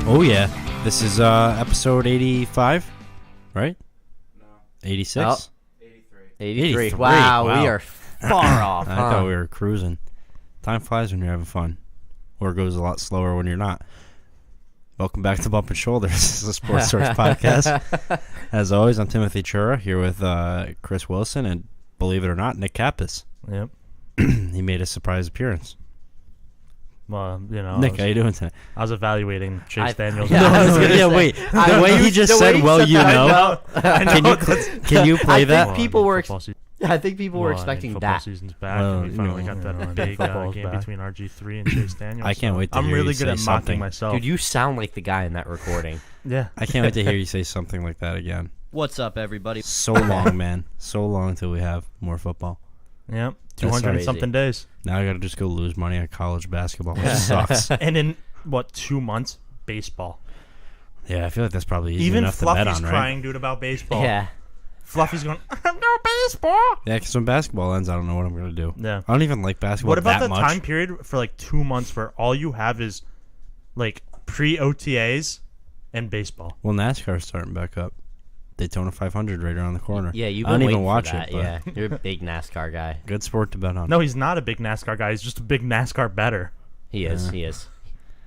Oh yeah, this is episode 85, right? No. 86? Oh. 83. 83. Wow, Wow. we are far off. I thought we were cruising. Time flies when you're having fun, or it goes a lot slower when you're not. Welcome back to Bump and Shoulders. This is a Sports Source podcast. As always, I'm Timothy Chura here with Chris Wilson and, believe it or not, Nick Kappas. Yep. He made a surprise appearance. Well, you know, Nick, how you doing tonight? I was evaluating Chase Daniels. Yeah, I was gonna say, wait. The way he just said, "Well, you know," I know. can you play that? think people were Football season- I think people were expecting football that. season's back, Well, and we finally you got know, that big football's game back. between RG3 and Chase Daniels. I can't wait to I'm hear really you good say at something. mocking myself. Dude, you sound like the guy in that recording. Yeah. I can't wait to hear you say something like that again. What's up, everybody? So long, man. So long until we have more football. Yep. That's 200 and crazy. something days. Now I got to just go lose money on college basketball, which sucks. And in, 2 months? Baseball. Yeah, I feel like that's probably easy Even enough to bet Fluffy's on, right? crying, dude, about baseball. Yeah. Fluffy's going, no baseball. Yeah, because when basketball ends, I don't know what I'm going to do. Yeah. I don't even like basketball What about that the much. time period for like 2 months where all you have is like pre-OTAs and baseball? Well, NASCAR's starting back up. Daytona 500 right around the corner. Yeah, you've I been don't waiting even watch for that. it, but Yeah, you're a big NASCAR guy. good sport to bet on. No, he's not a big NASCAR guy. He's just a big NASCAR bettor. He is. Yeah. He is.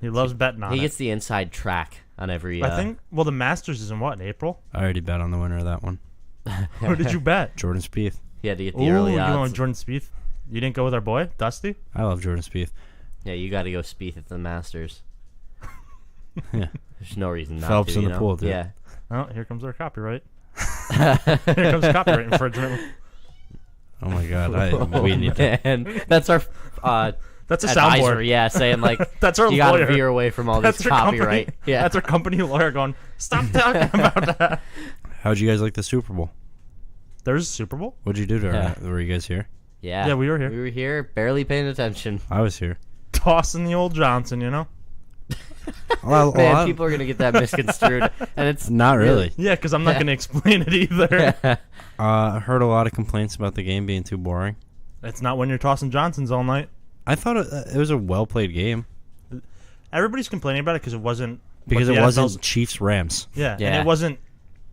He loves betting on He it. gets the inside track on every. I think, well, the Masters is in what, in April? I already bet on the winner of that one. Who did you bet? Jordan Spieth. he had to get Ooh, the you early went odds. with Jordan Spieth? You didn't go with our boy, Dusty? I love Jordan Spieth. Yeah, you got to go Spieth at the Masters. Yeah. There's no reason not Phelps to. in you the know? pool, dude. Yeah. Oh, here comes our copyright. Here comes copyright infringement. Oh, my God. We need to. And that's our That's a advisor. soundboard. Yeah, saying like That's our you got to lawyer. veer away from all That's this our copyright. company. Yeah. That's our company lawyer going, stop talking about that. How'd you guys like the Super Bowl? There's a Super Bowl? What'd you do during Yeah. it? Were you guys here? Yeah. Yeah, we were here. We were here, barely paying attention. I was here. Tossing the old Johnson, you know? Man, people are gonna get that misconstrued, and it's Not really. Yeah, because I'm not going to explain it either. I heard a lot of complaints about the game being too boring. It's not when you're tossing Johnsons all night. I thought it was a well-played game Everybody's complaining about it because it wasn't... because what it the wasn't NFL's Chiefs-Rams. Yeah, and Yeah. it wasn't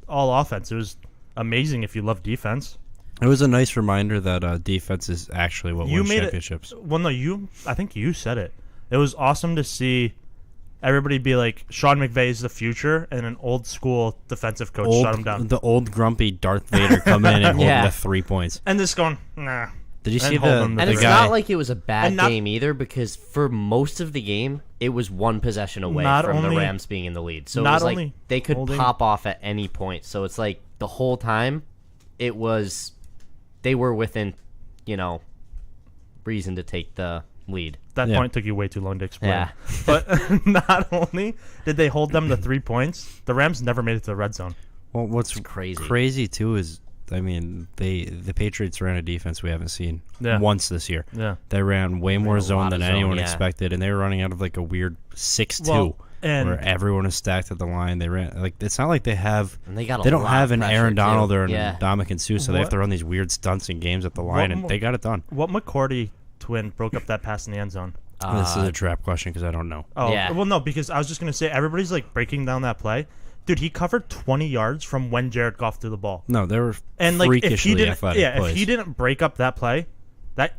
all offense. It was amazing if you love defense. It was a nice reminder that defense is actually what You wins made championships. Well, no, I think you said it. It was awesome to see everybody be like, Sean McVay is the future, and an old school defensive coach shut him down. The old grumpy Darth Vader come in and hold Yeah. the 3 points. And this going, nah. Did you And see hold the, them to and the it's guy? not like it was a bad And not- game either, because for most of the game, it was one possession away Not from the only- Rams being in the lead. So it not was like only they could holding- pop off at any point. So it's like the whole time, it was they were within, reason to take the lead. That Yeah. point took you way too long to explain. Yeah. But not only did they hold them to 3 points, the Rams never made it to the red zone. Well, what's crazy. crazy too is, I mean, the Patriots ran a defense we haven't seen Yeah. once this year. Yeah. They ran way more a zone lot than of zone, anyone yeah. expected, and they were running out of like a weird 6-2, Well, and- where everyone is stacked at the line. They ran like it's not like they have. And they got a They don't lot have of an pressure, Aaron too. Donald or an Yeah. Dominican Sue, so they have What- to run these weird stunts and games at the line, and mo- they got it done. What McCourty twin broke up that pass in the end zone? This is a trap question because I don't know. Oh, Yeah. well, no, because I was just going to say, everybody's like breaking down that play. Dude, he covered 20 yards from when Jared Goff threw the ball. No, they were And like, if freakishly he didn't, athletic plays. if he didn't break up that play, the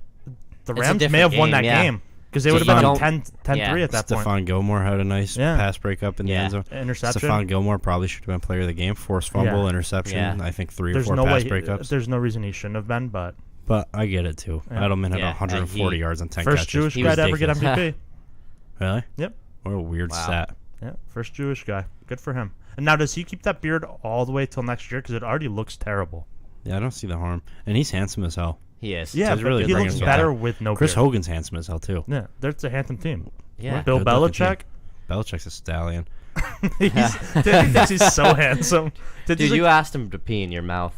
a Rams may different have won game, that yeah. game because they So would have you been don't- 10-3 at that point. Stephon Gilmore had a nice Yeah. pass breakup in the Yeah. end zone. Interception. Stephon Gilmore probably should have been player of the game. Forced fumble, Yeah. interception. Yeah. I think 3 or There's 4 no pass way. breakups. There's no reason he shouldn't have been, but But I get it too. Yeah. Edelman had Yeah, 140 and he- yards on 10 first catches. Jewish He guy was to ever get ridiculous. MVP. Really? Yep. What a weird Wow. stat. Yeah, first Jewish guy. Good for him. And now, does he keep that beard all the way till next year? Because it already looks terrible. Yeah, I don't see the harm. And he's handsome as hell. He is. Yeah, he's but really he bringing looks himself better up. with no Chris beard. Hogan's handsome as hell too. Yeah, that's a handsome team. Yeah. Bill Good looking Belichick. Belichick's a stallion. He thinks he's so handsome. Dude, you asked him to pee in your mouth.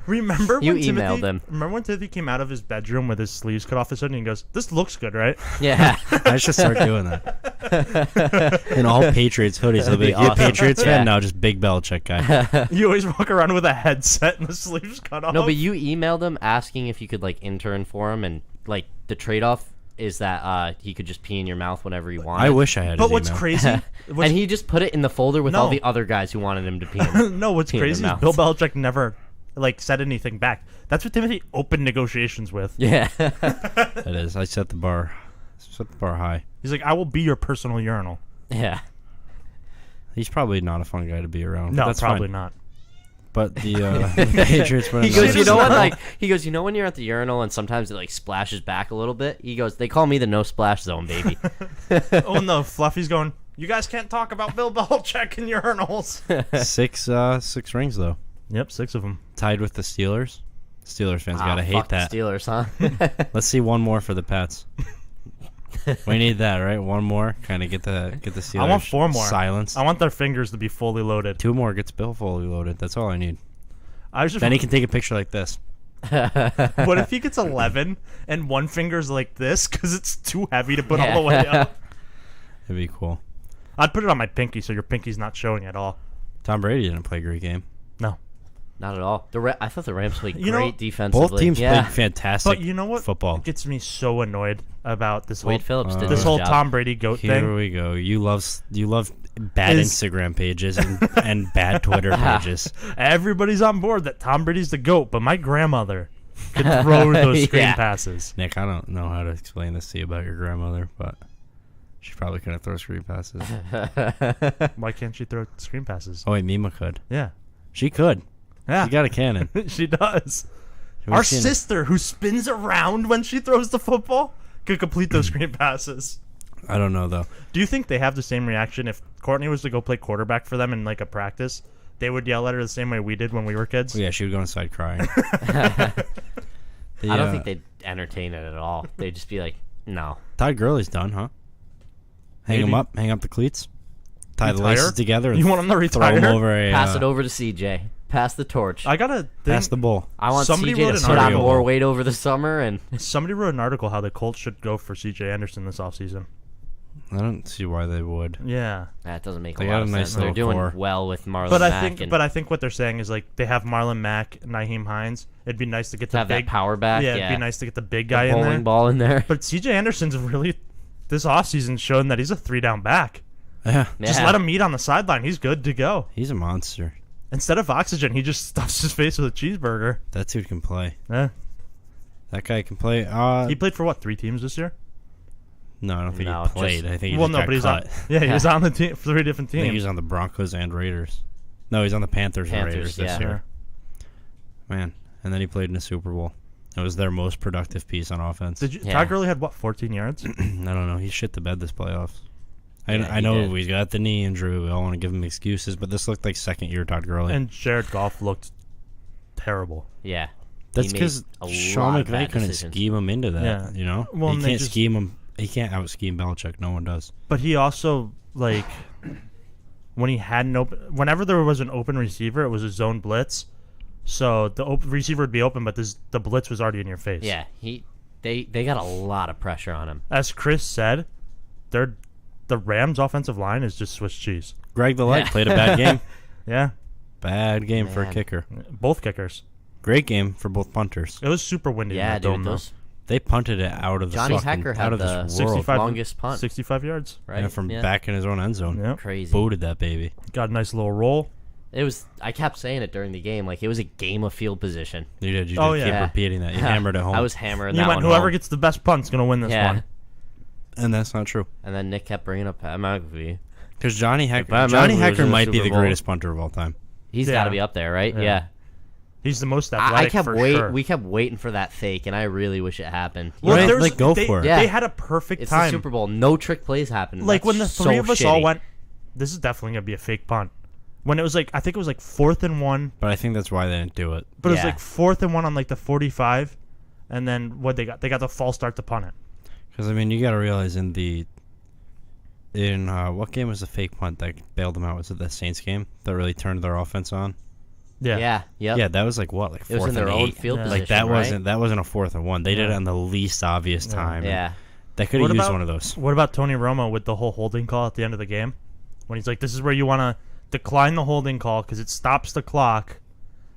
remember you when emailed Timothy, him. Remember when Timothy came out of his bedroom with his sleeves cut off his hood and he goes, "This looks good, right?" Yeah. I should start doing that. In all Patriots hoodies, they'll That'd be be you a awesome. Patriots Yeah. fan? No, just big Belichick guy. You always walk around with a headset and the sleeves cut off. No, but you emailed him asking if you could like intern for him, and like the trade-off is that he could just pee in your mouth whenever you want. I wish I had. But his what's email. crazy? And he just put it in the folder with all No. the other guys who wanted him to pee in. No, what's pee in their crazy is mouths. Bill Belichick never said anything back. That's what Timothy opened negotiations with. Yeah. It is. I set the bar high. He's like, I will be your personal urinal. Yeah. He's probably not a fun guy to be around. No, but that's probably fine. not. But the Patriots went He in goes, the- you know what? Like, he goes, you know when you're at the urinal and sometimes it like splashes back a little bit. He goes, they call me the no splash zone, baby. Oh no, Fluffy's going, you guys can't talk about Bill Belichick in urinals. six rings though, Yep, 6 of them. tied with the Steelers. Steelers fans gotta hate fuck that. The Steelers, huh? Let's see one more for the Pats. We need that, right? One more, kind of get the Steelers. I want 4 more. Silence. I want their fingers to be fully loaded. 2 more gets Bill fully loaded. That's all I need. I was just Then he can take a picture like this. what if he gets 11 and one finger's like this because it's too heavy to put all the way up? It'd be cool. I'd put it on my pinky so your pinky's not showing at all. Tom Brady didn't play a great game. No. Not at all. I thought the Rams played You know, great defensively. Both teams yeah. played fantastic. But you know what Football. gets me so annoyed about this whole Wade Phillips did this his whole job. Tom Brady goat Here thing? we go. You love bad Is- Instagram pages and bad Twitter pages. Everybody's on board that Tom Brady's the GOAT, but my grandmother could throw those screen Yeah. passes. Nick, I don't know how to explain this to you about your grandmother, but she probably couldn't throw screen passes. Why can't she throw screen passes? Oh wait, Mima could. Yeah. She could. Yeah. She got a cannon. She does. We've Our seen it. sister, who spins around when she throws the football, could complete those screen passes. I don't know though. Do you think they have the same reaction if Courtney was to go play quarterback for them in like a practice? They would yell at her the same way we did when we were kids. Well, yeah, she would go inside crying. I don't think they'd entertain it at all. They'd just be like, no. Todd Gurley's done, huh? Hang him Maybe. up, hang up the cleats, tie the Retire? laces together, and You want him to throw him retire? over a Pass it over to CJ. Pass the torch. I gotta pass think. the bull. I want Somebody CJ wrote to an put on article. more weight over the summer. And Somebody wrote an article how the Colts should go for C.J. Anderson this offseason. I don't see why they would. Yeah, that doesn't make They a got lot a of nice sense. They're little doing core. well with Marlon but Mack. I think what they're saying is like they have Marlon Mack, Naheem Hines. It'd be nice to get to the have big that power back. Yeah, Yeah, it'd be nice to get the big The guy in bowling there. ball in there. But C.J. Anderson's really this offseason shown that he's a 3-down back. Yeah, Just Yeah. let him eat on the sideline. He's good to go. he's a monster. Instead of oxygen, he just stuffs his face with a cheeseburger. That dude can play. Eh. That guy can play. He played for what, 3 teams this year? No, I don't think No, he played. I think he Well, just no, got but he's cut. on. Yeah, he was on the team, 3 different I think teams. he's on the Broncos and Raiders. No, he's on the Panthers and Panthers, Raiders this yeah. year. Man, and then he played in the Super Bowl. It was their most productive piece on offense. Did you? Yeah. Todd Gurley had what, 14 yards? I don't know. He shit the bed this playoffs. Yeah, I he know did. he's got the knee injury. We all want to give him excuses, but this looked like second year Todd Gurley. And Jared Goff looked terrible. Yeah. That's He made because a Sean lot of McVay bad couldn't decisions. scheme him into that. Yeah. You know, Well, he and they can't just- scheme him. He can't out scheme Belichick. No one does. But he also like when he had an open, whenever there was an open receiver, it was a zone blitz. So the receiver would be open, but the blitz was already in your face. Yeah. They got a lot of pressure on him. As Chris said, the Rams' offensive line is just Swiss cheese. Greg the Leg Yeah. played a bad game. Yeah, Bad game for a Man. kicker. both kickers. Great game for both punters. It was super windy. in Yeah, that dude. dome, though. Those They punted it out of the Johnny fucking, Hecker out had of the this world. 65 longest punt. 65 yards. Right? Yeah, from Yeah. back in his own end zone. Yeah, Crazy. Booted that baby. got a nice little roll. It was. I kept saying it during the game. Like it was a game of field position. You did. You Oh, did keep yeah. repeating that. You hammered it home. I was hammering You that went, one whoever home. gets the best punt's gonna win this Yeah. one. and that's not true. And then Nick kept bringing up Pat McAfee. Because Johnny Hacker Pat McAfee was in the might be Super the Bowl. greatest punter of all time. He's Yeah. got to be up there, right? Yeah. Yeah. He's the most I athletic. kept for waiting. sure. We kept waiting for that fake, and I really wish it happened. Well, Right, there's- like, go they, for it. Yeah. They had a perfect It's time. the Super Bowl. No trick plays happened. Like That's when the so three of us all shitty. went, this is definitely gonna be a fake punt. When it was like, I think it was like 4th and 1, But I think that's why they didn't do it. but it was Yeah. like 4th and 1 on like the 45, and then what they got? They got the false start to punt it. Because I mean, you got to realize in what game was the fake punt that bailed them out? Was it the Saints game that really turned their offense on? Yeah. Yeah. Yep. Yeah, that was like what, like It was fourth in their and own 8. field Yeah. position. Like that right? wasn't a 4th and 1. They did it Yeah. on the least obvious Yeah. time. Yeah. They could What have used about- one of those. What about Tony Romo with the whole holding call at the end of the game? When he's like, this is where you want to decline the holding call because it stops the clock,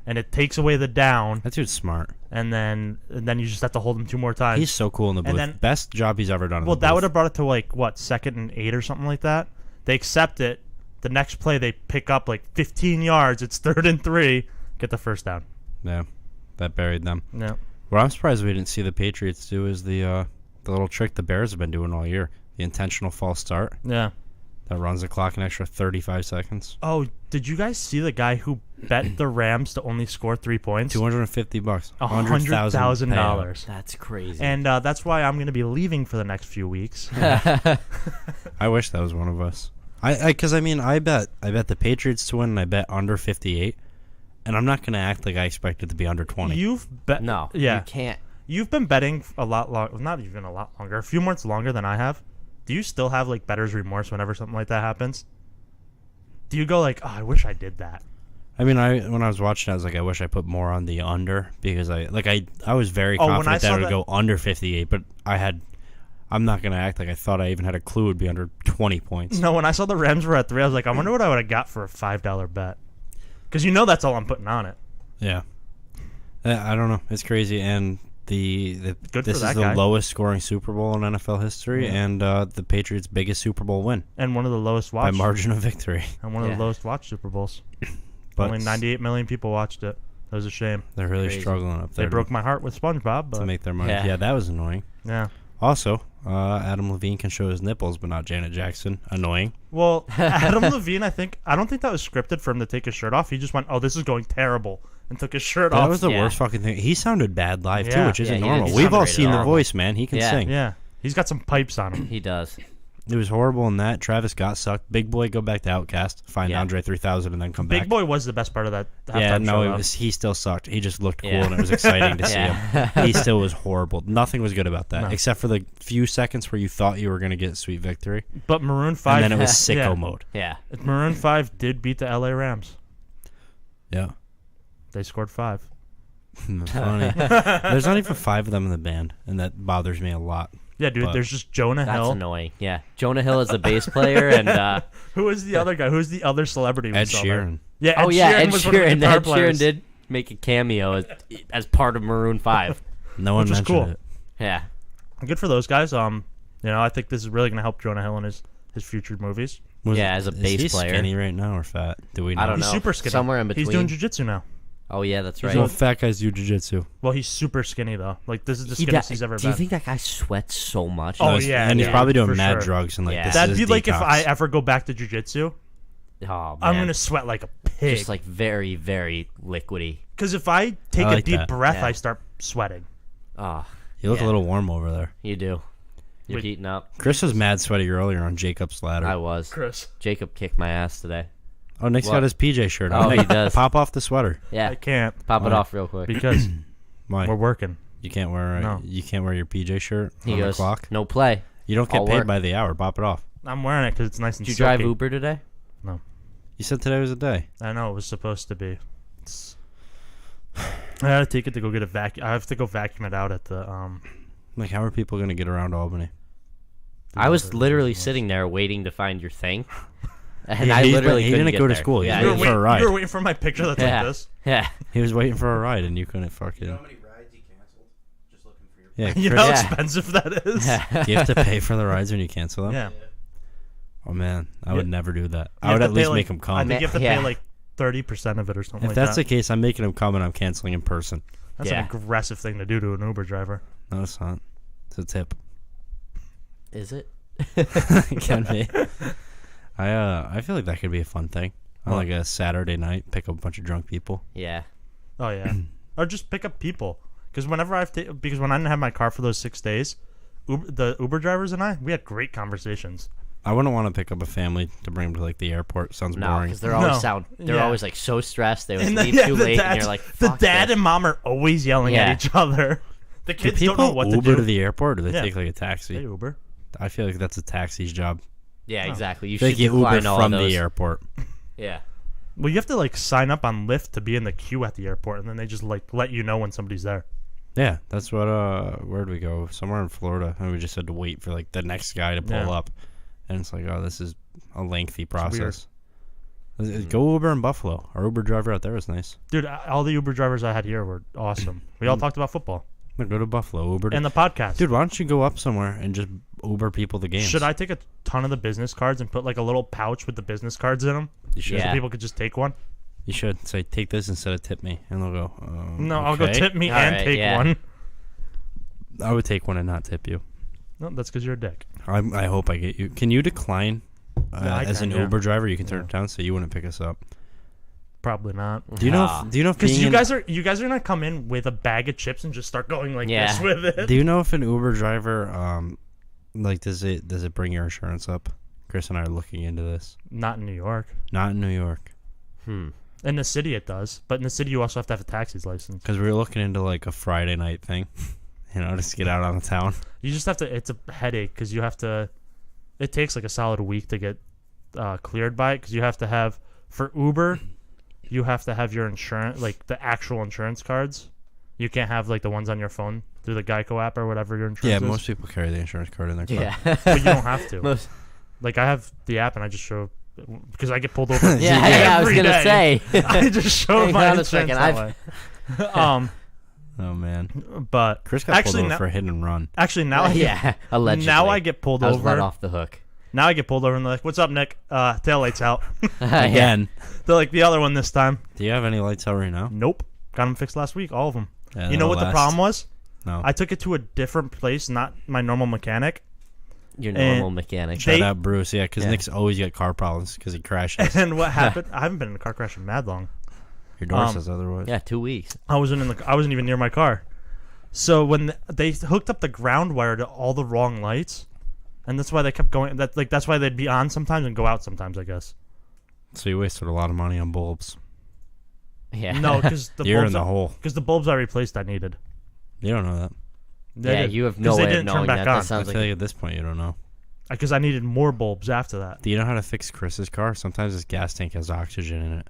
and it takes away the down, That dude's smart. and then you just have to hold him 2 more times. He's so cool in the booth. then- Best job he's ever done. Well, in the that booth. would have brought it to like what 2nd and 8 or something like that. They accept it. The next play they pick up like 15 yards. It's 3rd and 3. Get the first down. Yeah, that buried them. Yeah. What I'm surprised we didn't see the Patriots do is the little trick the Bears have been doing all year: the intentional false start Yeah. that runs the clock an extra 35 seconds. Oh, did you guys see the guy who bet the Rams to only score 3 points? $250, $100,000. That's crazy. And that's why I'm going to be leaving for the next few weeks. I wish that was one of us. I bet the Patriots to win, and I bet under 58, and I'm not gonna act like I expect it to be under 20. You've bet no, yeah. you can't. You've been betting a lot long, not even a lot longer, a few months longer than I have. Do you still have like better's remorse whenever something like that happens? Do you go like, oh, I wish I did that? I mean, when I was watching, I was like, I wish I put more on the under because I was very Oh, when I confident that saw it would that- go under 58, but I'm not gonna act like I thought I even had a clue it would be under 20 points. No, when I saw the Rams were at 3, I was like, I wonder what I would have got for a $5 bet. Because you know that's all I'm putting on it. Yeah, I don't know. It's crazy, and Good for this is that the guy. lowest scoring Super Bowl in NFL history, Yeah. and the Patriots' biggest Super Bowl win And one of the lowest by watched. margin of victory. And one of Yeah. the lowest watched Super Bowls. But Only 98 million people watched it. That was a shame. they're really Crazy. struggling up They there broke my heart with SpongeBob, to but make their money. Yeah. Yeah, that was annoying. yeah. Also, Adam Levine can show his nipples, but not Janet Jackson. Annoying. Well, Adam Levine, I don't think that was scripted for him to take his shirt off. He just went, "Oh, this is going terrible," and took his shirt That off. was the Yeah. worst fucking thing. He sounded bad live too, Yeah. which isn't Yeah, he normal. did. He We've all sounded seen the horrible. voice, man. He can Yeah. sing. Yeah, he's got some pipes on him. He does. It was horrible in that. Travis Scott sucked. Big Boy, go back to Outcast, find Yeah. Andre 3000, and then come back. Big Boy was the best part of that. Yeah, halftime no, show, it though. was. He still sucked. He just looked cool, Yeah. and it was exciting to see Yeah. him. He still was horrible. Nothing was good about that, No. except for the few seconds where you thought you were going to get sweet victory, But Maroon 5, and then it was sicko yeah. mode. Yeah. Maroon 5 did beat the LA Rams. Yeah, They scored 5. funny. There's not even 5 of them in the band, and that bothers me a lot. Yeah, dude. But- There's just Jonah That's Hill. annoying. Yeah. Jonah Hill is the bass player, and Who is the other guy? Who's the other celebrity? we Ed saw there? Sheeran. Yeah. oh yeah, Ed was one of the Sheeran. guitar Ed Sheeran players. did make a cameo as part of Maroon 5. No one Which was mentioned cool. it. Yeah. Good for those guys. I think this is really gonna help Jonah Hill in his future movies. Yeah, as a is bass he player. skinny right now or fat? Do we know? I don't He's know. super skinny. Somewhere in between. He's doing jiu-jitsu now. Oh yeah, that's Well, right. fat guys do jiu-jitsu. Well, he's super skinny though. Like this is the He skinniest da- he's ever do been. you think that guy sweats so much? Oh, No, he's- yeah, and he's yeah, probably doing for mad sure. drugs and like Yeah. this That'd is be his like if detox. I ever go back to jiu-jitsu, Oh, man. I'm gonna sweat like a pig. just like very, very liquidy. Because if I take I a like deep that. breath, Yeah. I start sweating. Oh, You look Yeah. a little warm over there. you do. You're Wait. heating up. Chris was mad sweaty earlier on Jacob's ladder. I was. Chris, Jacob kicked my ass today. Oh, Nick's What? got his PJ shirt Oh, on. he Nick, does. Pop off the sweater. Yeah. I can't Pop it Why? off real quick. because Why? we're working. You can't wear No. you can't wear your PJ shirt He on goes, the clock. no play. You don't get I'll paid work. by the hour. Pop it off. I'm wearing it because it's nice and Did you drive silky. Uber today? You said today was a day. I know it was supposed to be. It's... I gotta take it to go get a vacuum. I have to go vacuum it out at the Like, how are people gonna get around Albany? I was literally sitting there waiting to find your thing. And Yeah, I he literally didn't couldn't get go to there. school. He Yeah, was You were, waiting for a ride. you were waiting for my picture that's yeah. like this. Yeah. He was waiting for a ride, and you couldn't fucking. You know how many rides he canceled? Just looking for your. Yeah, You Chris, know how Yeah. expensive that is? do you have to pay for the rides when you cancel them? Yeah. Oh man, I would never do that. You I would have at to pay, least like- make him I come. think you have to Yeah. pay like 30% of it or something If like that's that. the case, I'm making him come, and I'm canceling in person. That's Yeah. an aggressive thing to do to an Uber driver. No, it's not. It's a tip. Is it? It can be. I feel like that could be a fun thing. On What? like a Saturday night, pick up a bunch of drunk people. Yeah. Oh yeah, or just pick up people. Because whenever because when I didn't have my car for those 6 days, the Uber drivers and we had great conversations. I wouldn't want to pick up a family to bring them to like the airport. Sounds No, boring. because they're always No. they're Yeah. always like so stressed. They always And leave too late, and you're like, the Fuck dad this. and mom are always yelling Yeah. at each other. The Do kids people don't know what Uber to do. the airport, or do they Yeah. take like a They taxi? Uber. I feel like that's a taxi's job. Yeah, exactly. You I feel should like you Uber decline all from of those. the airport. Yeah. Well, you have to like sign up on Lyft to be in the queue at the airport, and then they just like let you know when somebody's there. Yeah, that's what. Where'd we go? Somewhere in Florida, and we just had to wait for like the next guy to pull Yeah. up, and it's like, oh, this is a lengthy weird. process. Go Uber in Buffalo. Our Uber driver out there was nice. Dude, all the Uber drivers I had here were awesome. We all talked about football Go to Buffalo. Uber. and the podcast. Dude, why don't you go up somewhere and just Uber people the games? Should I take a ton of the business cards and put like a little pouch with the business cards in them? You should. Yeah. So people could just take one? You should say, take this instead of tip me. And they'll go, No, I'll go okay. tip me All and right, take yeah. one. I would take one and not tip you. No, that's because you're a dick. I hope I get you. Can you decline Yeah, I as can, an yeah. Uber driver? You can turn Yeah. it down so you wouldn't pick us up. Probably not. Do you know? Ah. If, do you know if Because being you an- guys are gonna come in with a bag of chips and just start going like Yeah. this with it. Do you know if an Uber driver like does it bring your insurance up? Chris and I are looking into this. Not in New York. Not in New York, In the city it does, but in the city you also have to have a taxi's license. because we were looking into like a Friday night thing, just to get out on the town. You just have to. It's a headache because you have to. It takes like a solid week to get cleared by it because you have to have for Uber. You have to have your insurance, like the actual insurance cards. You can't have like the ones on your phone through the Geico app or whatever your insurance Yeah, is. most people carry the insurance card in their car. Yeah. But you don't have to. Most- Like I have the app and I just show because I get pulled over. yeah, I was every gonna day. say. I just show Hang my on a insurance second, that way. Oh man, But Chris got pulled actually over now, for a hit and run. actually now I Yeah, allegedly. now I get pulled I was let over. off the hook. Now I get pulled over and they're like, "What's up, Nick? Tail lights out." Yeah. Again, They're like, "The other one this time." do you have any lights out right now? Nope. Got them fixed last week, all of them. Yeah, You know what that'll the problem last. was? No. I took it to a different place, not my normal mechanic. Your And normal mechanic. they- Shout out Bruce, yeah, because Yeah. Nick's always got car problems because he crashes. And what happened? I haven't been in a car crash in mad long. Your door Um, says otherwise. Yeah, 2 weeks. I wasn't even near my car. So when they hooked up the ground wire to all the wrong lights, and that's why they kept going. That's why they'd be on sometimes and go out sometimes. I guess. So you wasted a lot of money on bulbs. Yeah. No, because the You're bulbs in the hole. because the bulbs I replaced I needed. You don't know that. They Yeah, did, you have 'cause no they way of didn't turn knowing back that. on. That sounds I feel like like at this point you don't know. Because I needed more bulbs after that. Do you know how to fix Chris's car? Sometimes his gas tank has oxygen in it.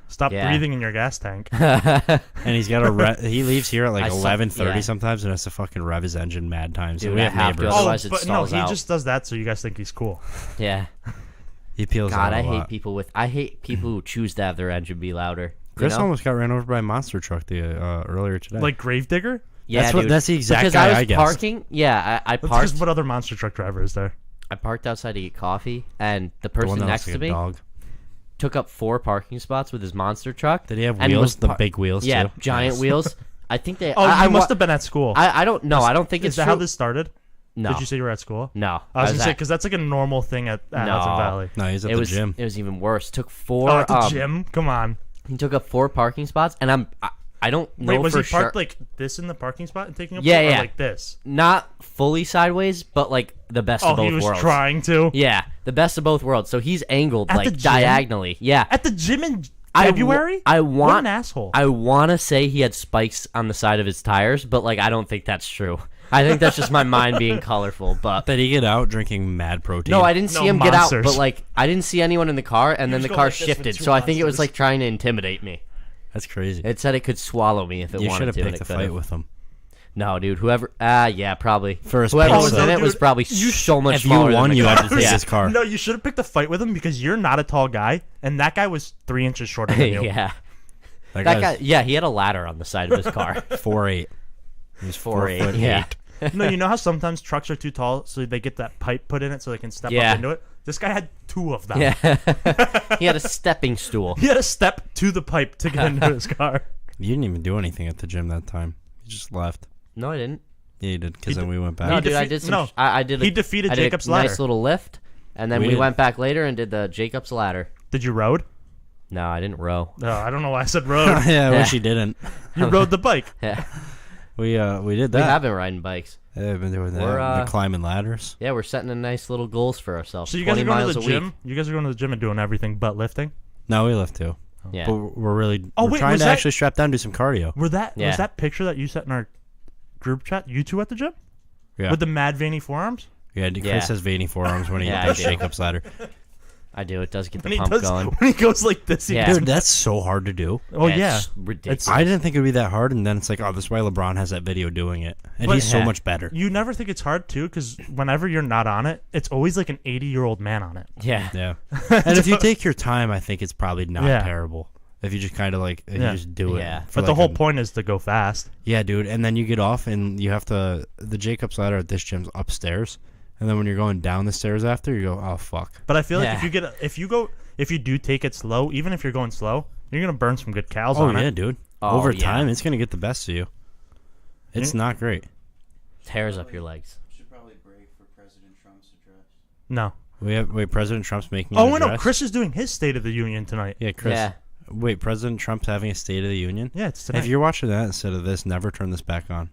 Stop Yeah. breathing in your gas tank. And he's got he leaves here at like I saw- 11:30 yeah. sometimes and has to fucking rev his engine mad times. So Dude, we I have have to. neighbors. Otherwise it but no, stalls he out. just does that so you guys think he's cool. yeah. He peels God, out a I lot. hate people who choose to have their engine be louder. You Chris know? almost got ran over by a monster truck earlier today. Like Gravedigger? Yeah, that's what- dude. that's the exact because guy I was I guessed. parking. Yeah, I Because parked. what other monster truck driver is there? I parked outside to get coffee, and the the person one that next looks to like a me dog. took up 4 parking spots with his monster truck. Did he have and wheels? was The big wheels Yeah, too? giant Nice. wheels. I think they. Oh, I you must wa- have been at school. I don't know. I don't think is it's that true. how this started? No. Did you say you were at school? No. I was gonna say at- because that's like a normal thing at No. Hudson Valley. No, he's at it the was gym. It was even worse. Took 4. Oh, at the gym? Come on. He took up 4 parking spots, and I don't know Wait, was for he parked sure. like this in the parking spot and taking up Yeah, or yeah. like this? Not fully sideways, but like the best Oh, of both he was worlds. trying to. Yeah, the best of both worlds. So he's angled At the like gym? diagonally. Yeah. At the gym in I w- February? I What want. an asshole. I want to say he had spikes on the side of his tires, but like I don't think that's true. I think that's just my mind being colorful. But Did he get out drinking mad protein? no, I didn't see No him get out. monsters. But like I didn't see anyone in the car, and then just the go car like this with shifted. 2 So I think it was monsters. like trying to intimidate me. That's crazy. It said it could swallow me if it You should wanted have to. and picked it a fight could've. with him. No, dude. Whoever. Yeah, probably. First Whoever place. was Oh, in no, it was dude, probably you so much if you smaller. won, than you the had car. to take Yeah. his car. No, you should have picked a fight with him because you're not a tall guy, and that guy was 3 inches shorter than you. yeah. That That guy's guy. Yeah, he had a ladder on the side of his car. 4'8". He's 4'8", 4'8". yeah. No, you know how sometimes trucks are too tall, so they get that pipe put in it so they can step Yeah. up into it? This guy had 2 of them. Yeah. He had a stepping stool. He had to step to the pipe to get into his car. You didn't even do anything at the gym that time. You just left. No, I didn't. Yeah, you did, because He then we went back. No, He dude, I defe- did some. no. I did. He defeated I did Jacob's a ladder. nice little lift, and then We we did. went back later and did the Jacob's ladder. Did you road? No, I didn't row. No, I don't know why I said road. Yeah, I Yeah. wish he didn't. You rode the bike. Yeah, We did we that. have been riding bikes. Yeah, I've been doing that. We're, Been climbing ladders. Yeah, we're setting a nice little goals for ourselves. So you guys 20 are going to miles the a gym? week. You guys are going to the gym and doing everything but lifting? No, we left too. Yeah. But we're really Oh, we're wait, trying was to that- actually strap down and do some cardio. Was Yeah. that picture that you sent in our group chat, you two at the gym? Yeah. With the mad veiny forearms? Yeah, Chris Yeah. has veiny forearms when he Yeah, I does do. Jacob's ladder. I do. It does get the When he pump does, going. when he goes like this, Yeah. Dude, that's so hard to do. oh yeah. It's ridiculous. I didn't think it would be that hard, and then it's like, oh, this is why LeBron has that video doing it. And But- he's so Yeah. much better. You never think it's hard too, because whenever you're not on it, it's always like an 80-year-old man on it. Yeah. Yeah. And if you take your time, I think it's probably not Yeah. terrible. If you just kind of like, if Yeah. you just do it. Yeah. for But the like whole point is to go fast. Yeah, dude. And then you get off, and you have to. The Jacobs ladder at this gym's upstairs, and then when you're going down the stairs after, you go, oh fuck. But I feel like Yeah. if you do take it slow, even if you're going slow, you're gonna burn some good calories Oh on yeah, it. dude. Oh, Over yeah. time, it's gonna get the best of you. It's not great. Tears up your legs. Should probably break for President Trump's address. No. Wait, President Trump's making. Oh, an wait, no. address? Chris is doing his State of the Union tonight. Yeah, Chris. Yeah. Wait, President Trump's having a State of the Union. Yeah, it's tonight. If you're watching that instead of this, never turn this back on.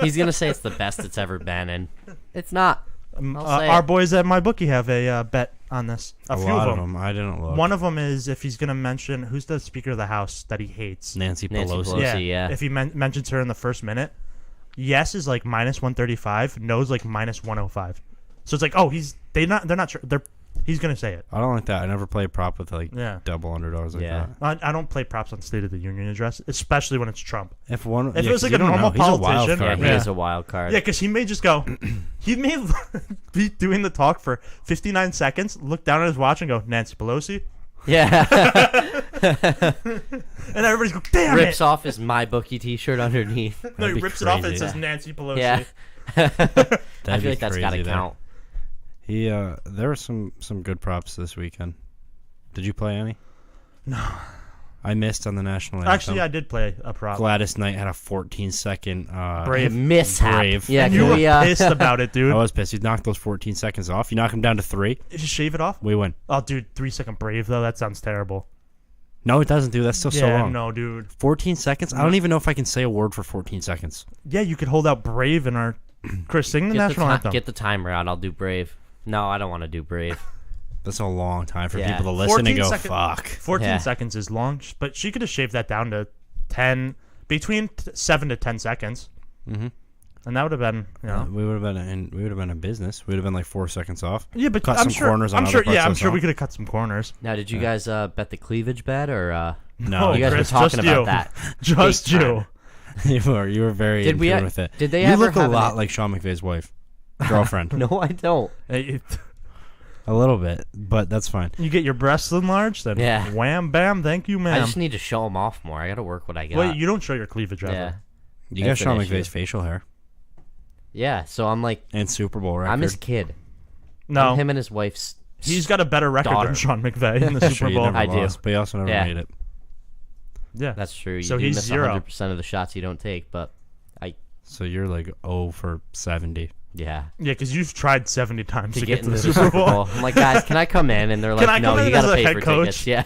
He's gonna say it's the best it's ever been, and it's not. I'll say our it. boys at my bookie have a bet on this. A few lot of them. I didn't look. One of them is if he's gonna mention who's the Speaker of the House that he hates. Nancy Nancy Pelosi. Pelosi. yeah. If he mentions her in the first minute, yes is like minus 135, no is like minus 105. So it's like, oh, they're not sure. He's gonna say it. I don't like that. I never play a prop with like Yeah. double underdogs like Yeah. that. I don't play props on State of the Union address, especially when it's Trump. If it was like a you don't normal know. He's a wild politician, Yeah, card. he Yeah. is a wild card. Yeah, because he may just go. He may be doing the talk for 59 seconds, look down at his watch, and go, Nancy Pelosi, Yeah. and everybody's go, damn Rips it. off his My Bookie T-shirt underneath. No, That'd he be rips it off and it crazy. says Nancy Pelosi. Yeah. I That'd feel be like that's got to crazy there. count. There were some good props this weekend. Did you play any? No. I missed on the national anthem. Actually, I did play a prop. Gladys Knight had a 14-second Brave. Mishap. Brave. Yeah, And can you were we, pissed about it, dude. I was pissed. You knocked those 14 seconds off. You knock them down to 3. Just shave it off? We win. Oh, dude, 3-second Brave, though. That sounds terrible. No, it doesn't, dude. That's still so Yeah, long. no, dude. 14 seconds? I don't even know if I can say a word for 14 seconds. Yeah, you could hold out Brave in our... Chris, sing the national anthem. Get the timer out. I'll do Brave. No, I don't want to do Brave. That's a long time for Yeah. people to listen and 14 go, second- fuck. 14 Yeah. seconds is long, but she could have shaved that down to 10, between 7 to 10 seconds. Mhm. And that would have been, you know... We would have been in business. We would have been like 4 seconds off. Yeah, but Cut I'm some sure, corners on I'm other sure, parts yeah, of I'm the sure we song. could have cut some corners. Now, did you guys bet the cleavage bet or No, you guys Chris, were talking just about you. that? Just Big you. time. you were very Did in we tune ha- with it. did they you ever look a have lot an- like Sean McVay's wife, girlfriend. No, I don't. A little bit, but that's fine. You get your breasts enlarged, then Yeah. wham, bam, thank you, I ma'am. just need to show them off more. I got to work what I got. Wait, you don't show your cleavage ever. yeah. You got That's Sean an issue. McVay's facial hair Yeah, so I'm like, and Super Bowl record. I'm his kid. No, I'm him and his wife's. he's got a better record daughter. than Sean McVay in the Sure, Super you Bowl. never I do. lost, but he also never Yeah. made it. Yeah, That's true. You So do he's miss 0. 100% of the shots you don't take, but So you're like 0 for 70. yeah. yeah, because you've tried 70 times to get to into the Super Bowl. I'm like, guys, can I come in? And they're Can like, I no, come in you got as to a pay head for coach? tickets. Yeah.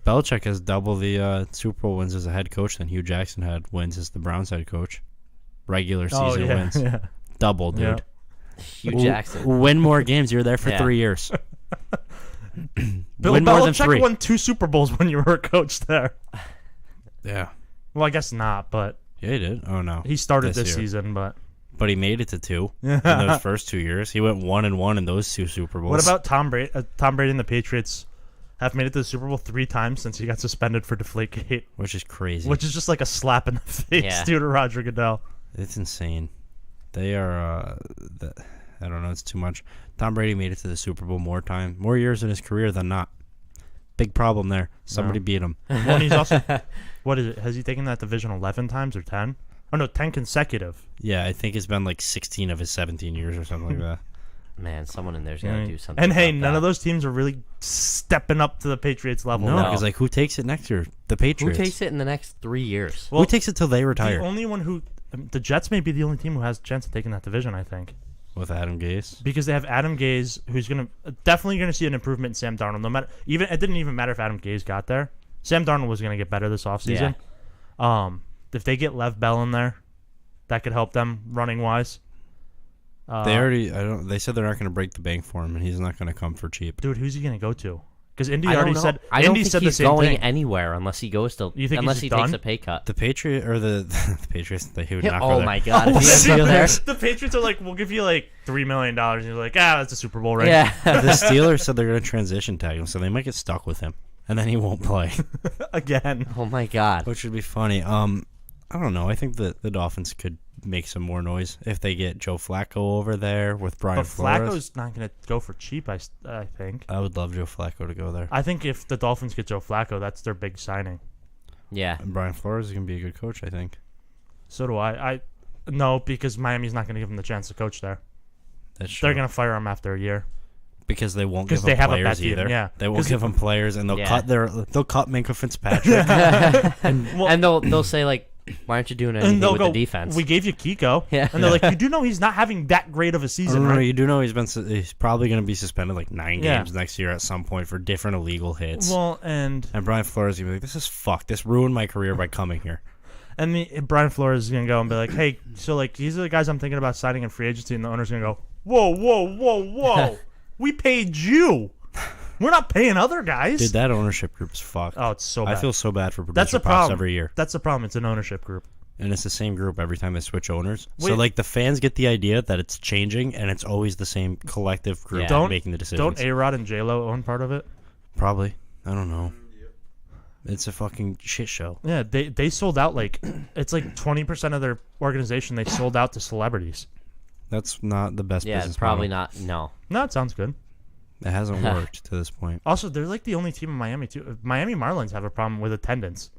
Belichick has double the Super Bowl wins as a head coach than Hugh Jackson had wins as the Browns head coach. Regular season Oh, yeah, wins. yeah. Double, dude. Yeah. Hugh Jackson. Win more games. You're there for Yeah. 3 years. Bill Win more than Belichick 3. won 2 Super Bowls when you were a coach there. Yeah. Well, I guess not, but Yeah, he did. Oh, no. he started This this year. season. But But he made it to 2 in those first 2 years. He went 1-1 in those 2 Super Bowls. what about Tom Brady? Tom Brady and the Patriots have made it to the Super Bowl 3 times since he got suspended for Deflategate, Which is crazy. which is just like a slap in the face Yeah. due to Roger Goodell. It's insane. They are. I don't know. It's too much. Tom Brady made it to the Super Bowl more years in his career than not. Big problem there. Somebody No. beat him. Well, and he's also what is it? Has he taken that division 11 times or 10? Oh no, 10 consecutive. Yeah, I think it's been like 16 of his 17 years or something like that. Man, someone in there's got to do something. And hey, about none that. of those teams are really stepping up to the Patriots level. No, No. because like who takes it next year? The Who Patriots. takes it in the next 3 years? Well, who takes it till they retire? the only one who the Jets may be the only team who has a chance of taking that division, I think, With Adam Gase. because they have Adam Gase, who's definitely gonna see an improvement in Sam Darnold. No matter it didn't even matter if Adam Gase got there. Sam Darnold was gonna get better this offseason. If they get Lev Bell in there, that could help them running wise. They already. They said they're not going to break the bank for him, and he's not going to come for cheap. Dude, who's he gonna go to? Because Indy I don't already know. said. I don't Indy think said the he's same going thing. anywhere unless he goes to. You think unless he's he just takes done? a pay cut. The Patriot or the Patriots, they would not go Oh there. my God! Oh, if he ends up there, the Patriots are like, we'll give you like $3 million, and you're like, that's a Super Bowl ring. yeah. The Steelers said they're going to transition tag him, so they might get stuck with him, and then he won't play, Again. Oh my God! which would be funny. I don't know. I think the Dolphins could make some more noise if they get Joe Flacco over there with Brian But Flores. Flacco's not going to go for cheap, I think. I would love Joe Flacco to go there. I think if the Dolphins get Joe Flacco, that's their big signing. Yeah. And Brian Flores is going to be a good coach, I think. So do I. No, because Miami's not going to give him the chance to coach there. That's true. They're going to fire him after a year. Because they won't 'Cause give they him have a bad players team, either. yeah. They won't 'Cause give him players, and they'll Yeah. cut Minka Fitzpatrick. Well, And they'll say like, "Why aren't you doing and anything they'll with go, the defense?" we gave you Kiko. Yeah. And they're like, you do know he's not having that great of a season, No, right? you do know he's probably going to be suspended like 9 Yeah. games next year at some point for different illegal hits. Well, and And Brian Flores is going to be like, this is fucked. This ruined my career by coming here. Brian Flores is going to go and be like, hey, so like these are the guys I'm thinking about signing in free agency, and the owner's going to go, whoa. We paid you. We're not paying other guys. Dude, that ownership group is fucked. Oh, it's so I bad. feel so bad for That's producer the pops problem. every year. That's the problem. It's an ownership group. And it's the same group every time they switch owners. So, Wait. like, the fans get the idea that it's changing, and it's always the same collective group Yeah. Don't- making the decisions. Don't A-Rod and J-Lo own part of it? Probably. I don't know. It's a fucking shit show. Yeah, they sold out like it's like 20% of their organization they sold out to celebrities. That's not the best yeah, business probably model. not. No. No, it sounds good. It hasn't worked to this point. Also, they're like the only team in Miami too. Miami Marlins have a problem with attendance.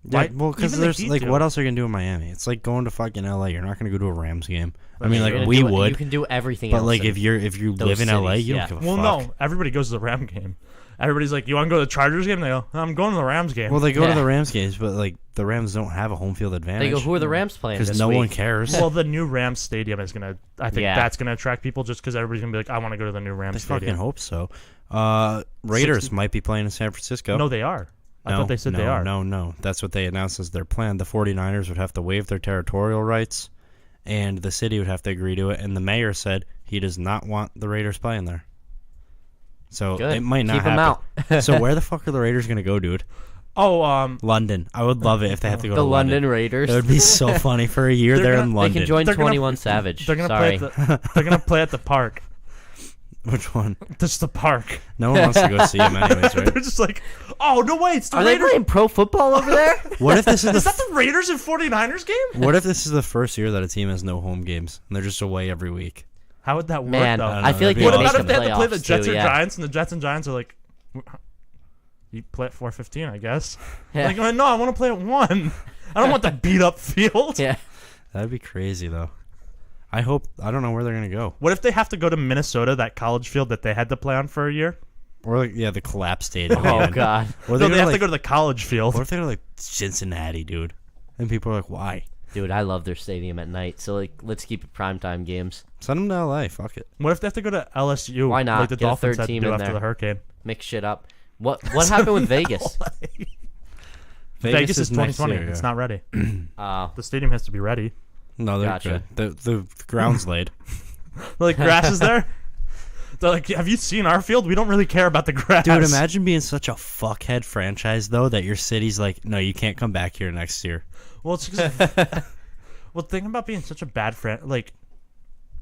Yeah, Why- well, because even the there's Heat like, do. what else are you gonna do in Miami? It's like going to fucking LA. You're not gonna go to a Rams game. I mean, You're like gonna we do- would, You can do everything but else. like in- if you those live in LA, cities, you yeah. don't give a Well, fuck. no, everybody goes to the Ram game. Everybody's like, "You want to go to the Chargers game?" They go, "I'm going to the Rams game." Well, they go Yeah. to the Rams games, but like the Rams don't have a home field advantage. they go, "Who are the Rams playing?" Because this no week? one cares. Well, the new Rams stadium is gonna. I think Yeah. that's gonna attract people just because everybody's gonna be like, "I want to go to the new I Rams fucking stadium." hope so. Raiders might be playing in San Francisco. No, they are. I thought they said no, they are. No, that's what they announced as their plan. The 49ers would have to waive their territorial rights, and the city would have to agree to it. And the mayor said he does not want the Raiders playing there. So Good. it might not Keep 'em happen. out. So where the fuck are the Raiders gonna go, dude? Oh, London. I would love it if they have to go The to London Raiders. It would be so funny for a year They're there gonna- in They London. can join They're gonna- 21 Savage. they're gonna Sorry. play. They're gonna play at the park. Which one? Just the park. No one wants to go see him anyways, right? They're just like, oh no, wait, it's the Are they Raiders. playing pro football over there? What if this is Is the that the Raiders and 49ers game? what if this is the first year that a team has no home games and they're just away every week? How would that work? Man, though? I feel like that'd be they What awesome. make about if the they had to play the playoffs, Jets too, or yeah. Giants, and the Jets and Giants are like, you play at 4:15, I guess. Yeah. Like, no, I want to play at 1. I don't want the beat up field. Yeah. That'd be crazy though. I don't know where they're gonna go. What if they have to go to Minnesota, that college field that they had to play on for a year? Or like the collapse stadium. Oh again. God. Or No, they have like, to go to the college field. What if they go to like Cincinnati, dude? And people are like, why? Dude, I love their stadium at night. So like, let's keep it primetime games. Send them to LA. Fuck it. What if they have to go to LSU? Why not? Like the Get a Dolphins third had to team do in after there. the hurricane. Mix shit up. What happened with Vegas? Vegas is next 2020. year, yeah. It's not ready. Oh, The stadium has to be ready. No, they're Gotcha. good. The ground's laid. Like, grass is there. They're like, have you seen our field? We don't really care about the grass. Dude, imagine being such a fuckhead franchise though that your city's like, no, you can't come back here next year. Well, it's just, well, think about being such a bad like,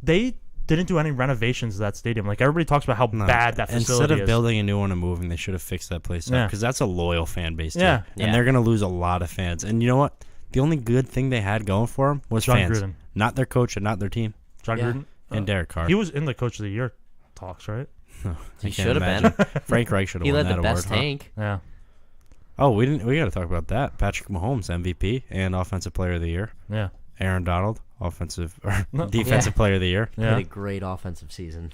they didn't do any renovations to that stadium. Like, everybody talks about how No. bad that facility Instead of is. building a new one and moving, they should have fixed that place up Yeah. because that's a loyal fan base too. Yeah. Yeah. And they're gonna lose a lot of fans. And you know what? The only good thing they had going for them was John fans, Gruden. not their coach and not their team. John Yeah. Gruden. And Derek Carr. He was in the Coach of the Year talks, right? I he can't should have imagine. been. Frank Reich should have He won led that the best award. Huh? tank. Yeah. Oh, we got to talk about that. Patrick Mahomes, MVP and Offensive Player of the Year. Yeah. Aaron Donald, Offensive or No. Defensive Yeah. Player of the Year. He had Yeah. a great offensive season.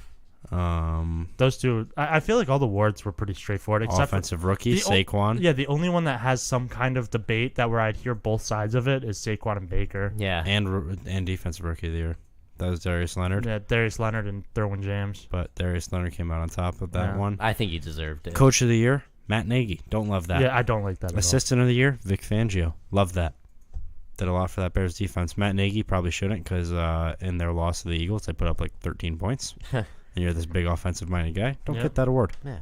Those two, I feel like all the awards were pretty straightforward, except Offensive Rookie the o- Saquon. yeah, the only one that has some kind of debate that where I'd hear both sides of it is Saquon and Baker. Yeah. And Defensive Rookie of the Year. That was Darius Leonard. Yeah, Darius Leonard and Derwin James. But Darius Leonard came out on top of that Yeah. one. I think he deserved it. Coach of the Year, Matt Nagy. Don't love that. Yeah, I don't like that at all. Assistant of the Year, Vic Fangio. Love that. Did a lot for that Bears defense. Matt Nagy probably shouldn't because in their loss to the Eagles, they put up like 13 points. And you're this big offensive-minded guy. Don't Yeah. get that award. Yeah.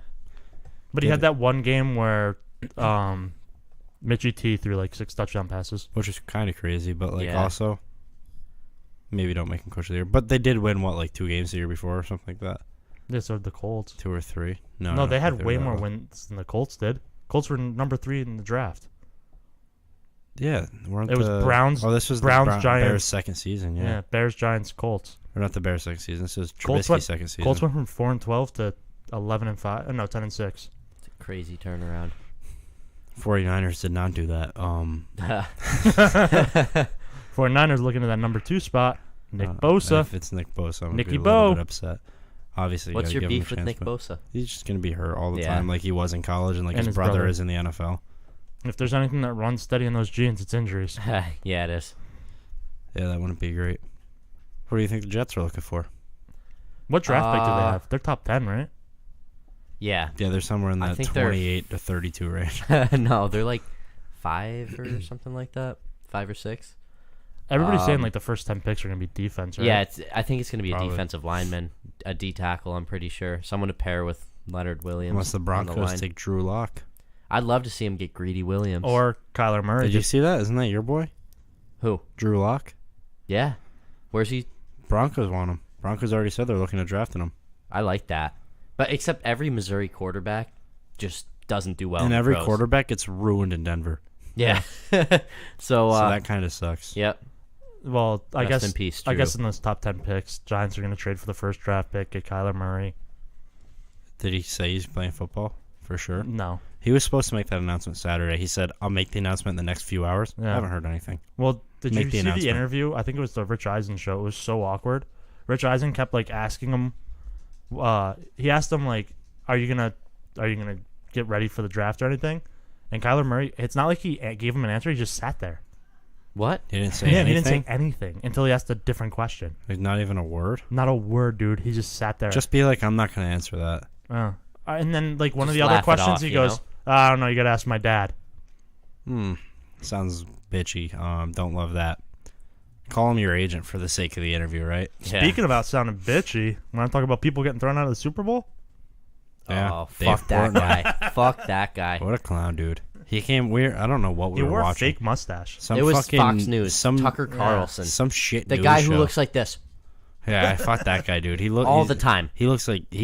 But he Yeah. had that one game where Mitchie T threw like 6 touchdown passes. Which is kind of crazy, but like Yeah. also maybe don't make him coach of the year. But they did win like 2 games the year before or something like that. Yeah, so did the Colts. 2 or 3. No, I No, don't they think had were way that more well. wins than the Colts did. Colts were number 3 in the draft. Yeah, weren't It was the- Browns- Oh, this was Browns, the Bears' Giants. second season. Yeah, Yeah, Bears, Giants, Colts. or not the Bears' second season. This was Colts Trubisky's went- second season. Colts went from 4-12 to 11-5. No, 10-6. It's a crazy turnaround. 49ers did not do that. 49ers looking at that number 2 spot. Nick Bosa. If it's Nick Bosa, I'm gonna Nicky be a little Bo. bit upset. Obviously, you What's gotta your give him a beef with chance, Nick but Bosa? He's just gonna be hurt all the Yeah. time, like he was in college, and like And his his brother brother. is in the NFL. If there's anything that runs steady in those genes, it's injuries. Yeah, it is. Yeah, that wouldn't be great. What do you think the Jets are looking for? What draft pick do they have? They're top 10, right? Yeah. Yeah, they're somewhere in I that think they're- 28 to 32 range. No, they're like 5 or something like that. 5 or 6. Everybody's saying Um, like the first 10 picks are going to be defense, right? Yeah, I think it's going to be a Probably. defensive lineman, a D tackle. I'm pretty sure someone to pair with Leonard Williams. Unless the on Broncos line. take Drew Lock. I'd love to see him get Greedy Williams. Or Kyler Murray. Did you see that? Isn't that your boy, who? Drew Lock? Yeah. Where's he? Broncos want him. Broncos already said they're looking at drafting him. I like that. But except every Missouri quarterback just doesn't do well. And in the every pros. quarterback gets ruined in Denver. Yeah. so, So that kind of sucks. yep. Well, I Rest guess in peace, I Drew. guess in those top 10 picks, Giants are going to trade for the first draft pick, get Kyler Murray. Did he say he's playing football? For sure. No. He was supposed to make that announcement Saturday. He said, I'll make the announcement in the next few hours. I Yeah. haven't heard anything. Well, did Make you the see the announcement. interview? I think it was the Rich Eisen show. It was so awkward. Rich Eisen kept like asking him. He asked him like, "Are you gonna get ready for the draft or anything?" And Kyler Murray, it's not like he gave him an answer. He just sat there. What? He didn't say Yeah, he anything. didn't say anything until he asked a different question. Like, not even a word. Not a word, dude. He just sat there. Just be like, I'm not going to answer that. And then like one of Just the other laugh it questions, off, he you goes, know? "I don't know. You got to ask my dad." Sounds bitchy. Don't love that. Call him your agent for the sake of the interview, right? Yeah. Speaking about sounding bitchy, when I talk about people getting thrown out of the Super Bowl, Yeah. Oh, Dave fuck that Portnoy. guy. Fuck that guy. What a clown, dude. He came weird. I don't know what we he were wore a watching. fake mustache. Some It was fucking, Fox News. Some Tucker Carlson. Some shit. The news guy who show. looks like this Yeah, fuck that guy, dude. He all the time. He looks like a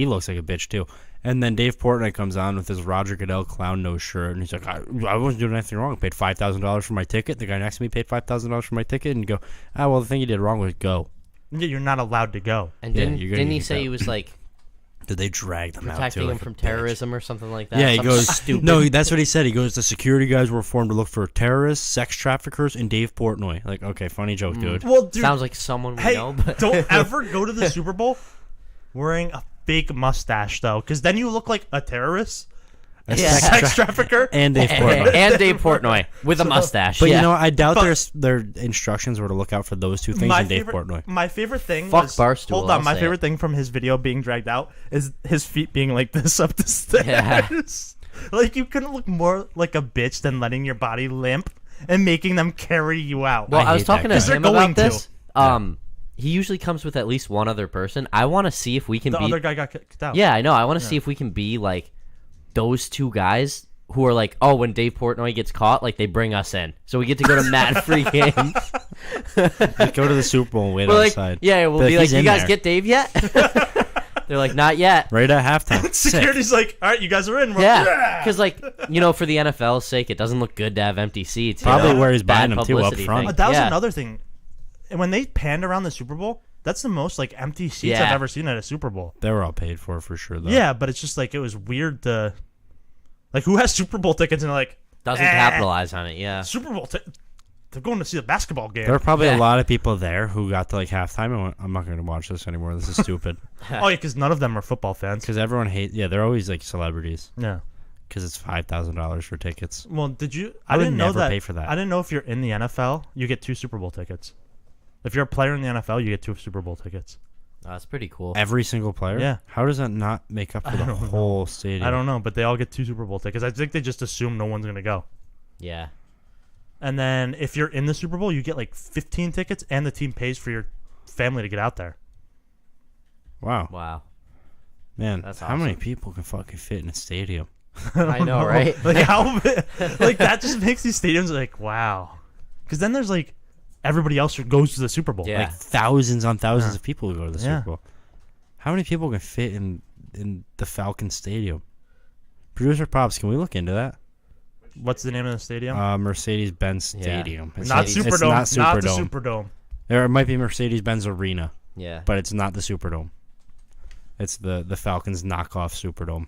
bitch too. And then Dave Portnoy comes on with his Roger Goodell clown nose shirt, and he's like, "I wasn't doing anything wrong. I paid $5,000 for my ticket. The guy next to me paid $5,000 for my ticket." And you go, well, the thing you did wrong was go. Yeah, you're not allowed to go. And Yeah, didn't, you're gonna didn't he get say that. he was like Did they drag them out protecting too? him like a from bitch? terrorism or something like that? Yeah, he Something goes, stupid. no, that's what he said. He goes, the security guys were formed to look for terrorists, sex traffickers, and Dave Portnoy. Like, okay, funny joke, dude. Well, dude, Sounds like someone we hey, know. But don't ever go to the Super Bowl wearing a fake mustache, though, because then you look like a terrorist, A Yeah. sex trafficker. and Dave Portnoy. and Dave Portnoy with a mustache. But yeah. you know, I doubt But- their instructions were to look out for those two things and Dave Portnoy. My favorite thing Fuck was, Barstool, hold on, I'll my say favorite it. thing from his video being dragged out is his feet being like this up the stairs. Yeah. Like, you couldn't look more like a bitch than letting your body limp and making them carry you out. Well, I was hate that talking guy. to 'Cause they're him going about this. to. He usually comes with at least one other person. I want to see if we can the be. other guy got kicked out. Yeah, I know. I want to see if we can be like those two guys who are like, oh, when Dave Portnoy gets caught, like they bring us in, so we get to go to mad-free games. Just go to the Super Bowl and wait We're like, outside. yeah, we'll Be be like, like, "He's you in guys there." get Dave yet? They're like, not yet. Right at halftime. Sick. Security's like, all right, you guys are in. We're- Yeah, because like for the NFL's sake, it doesn't look good to have empty seats. you Probably know? where he's Bad buying them, too, up publicity front. thing. That was Yeah. another thing. And when they panned around the Super Bowl, that's the most like empty seats Yeah. I've ever seen at a Super Bowl. They were all paid for sure, though. Yeah, but it's just like it was weird to, like, who has Super Bowl tickets and they're like Doesn't "Eh, capitalize on it. Yeah. Super Bowl. They're going to see the basketball game. There were probably Yeah. a lot of people there who got to like halftime and went, I'm not going to watch this anymore. This is stupid. Oh yeah, because none of them are football fans. Because everyone hates, yeah, they're always like celebrities. Yeah. Because it's $5,000 for tickets. Well, did you? I would didn't know never that. pay for that. I didn't know if you're in the NFL, you get 2 Super Bowl tickets. If you're a player in the NFL, you get 2 Super Bowl tickets. Oh, that's pretty cool. Every single player? Yeah. How does that not make up for the whole stadium? I don't know, but they all get 2 Super Bowl tickets. I think they just assume no one's gonna go. Yeah. And then if you're in the Super Bowl, you get like 15 tickets, and the team pays for your family to get out there. Wow. Wow. Man, That's how many awesome. people can fucking fit in a stadium? I know, right? Like how, like that just makes these stadiums like wow. Because then there's like everybody else who goes to the Super Bowl. Yeah. Like thousands on thousands Yeah. of people who go to the Yeah. Super Bowl. How many people can fit in the Falcon Stadium? Producer Pops, can we look into that? What's the name of the stadium? Mercedes-Benz Yeah. Stadium. not Mercedes- Superdome. It's Not not the Superdome. Superdome. Or it might be Mercedes-Benz Arena, Yeah. but it's not the Superdome. It's the Falcons knockoff Superdome.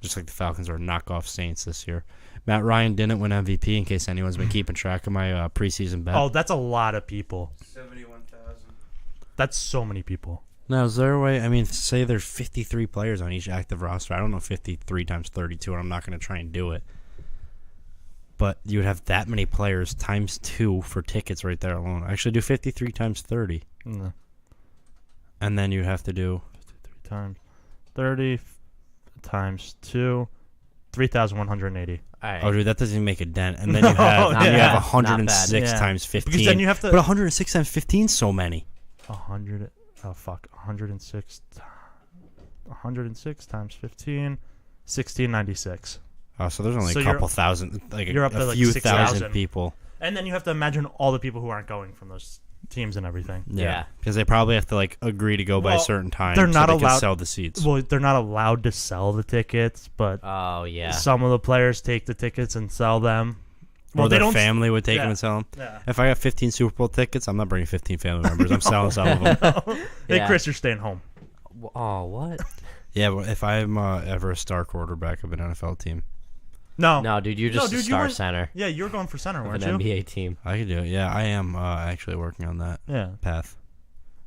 Just like the Falcons are knockoff Saints this year. Matt Ryan didn't win MVP, in case anyone's been keeping track of my preseason bet. Oh, that's a lot of people. 71,000. That's so many people. Now, is there a way? I mean, say there's 53 players on each active roster. I don't know 53 times 32, and I'm not going to try and do it. But you would have that many players times 2 for tickets right there alone. Actually, do 53 times 30. Mm. And then you'd have to do... 3 times 30 times 2, 3,180. All right. Oh, dude, that doesn't even make a dent. And then you have, Not you bad. have Not 106 bad. times 15. Because then you have to. But 106 times 15 is so many. 100. Oh fuck. 106. 106 times 15. 1696. Oh, so there's only So a you're- couple thousand, like you're up a to, like, few 6,000. thousand people. And then you have to imagine all the people who aren't going from those teams and everything. Yeah. Because they probably have to like agree to go by a Well, certain time. they're not so they allowed- can sell the seats. Well, they're not allowed to sell the tickets, but Oh yeah. some of the players take the tickets and sell them. Or they their don't. family would take yeah. them and sell them. Yeah. If I got 15 Super Bowl tickets, I'm not bringing 15 family members. I'm selling some of them. Hey, Yeah. Chris, you're staying home. Oh what? Yeah, but if I'm ever a star quarterback of an NFL team, No. No, dude, you're just dude, a you star weren't- center Yeah, you were going for center, of weren't an you? NBA team. I could do it. Yeah, I am actually working on that Yeah. path.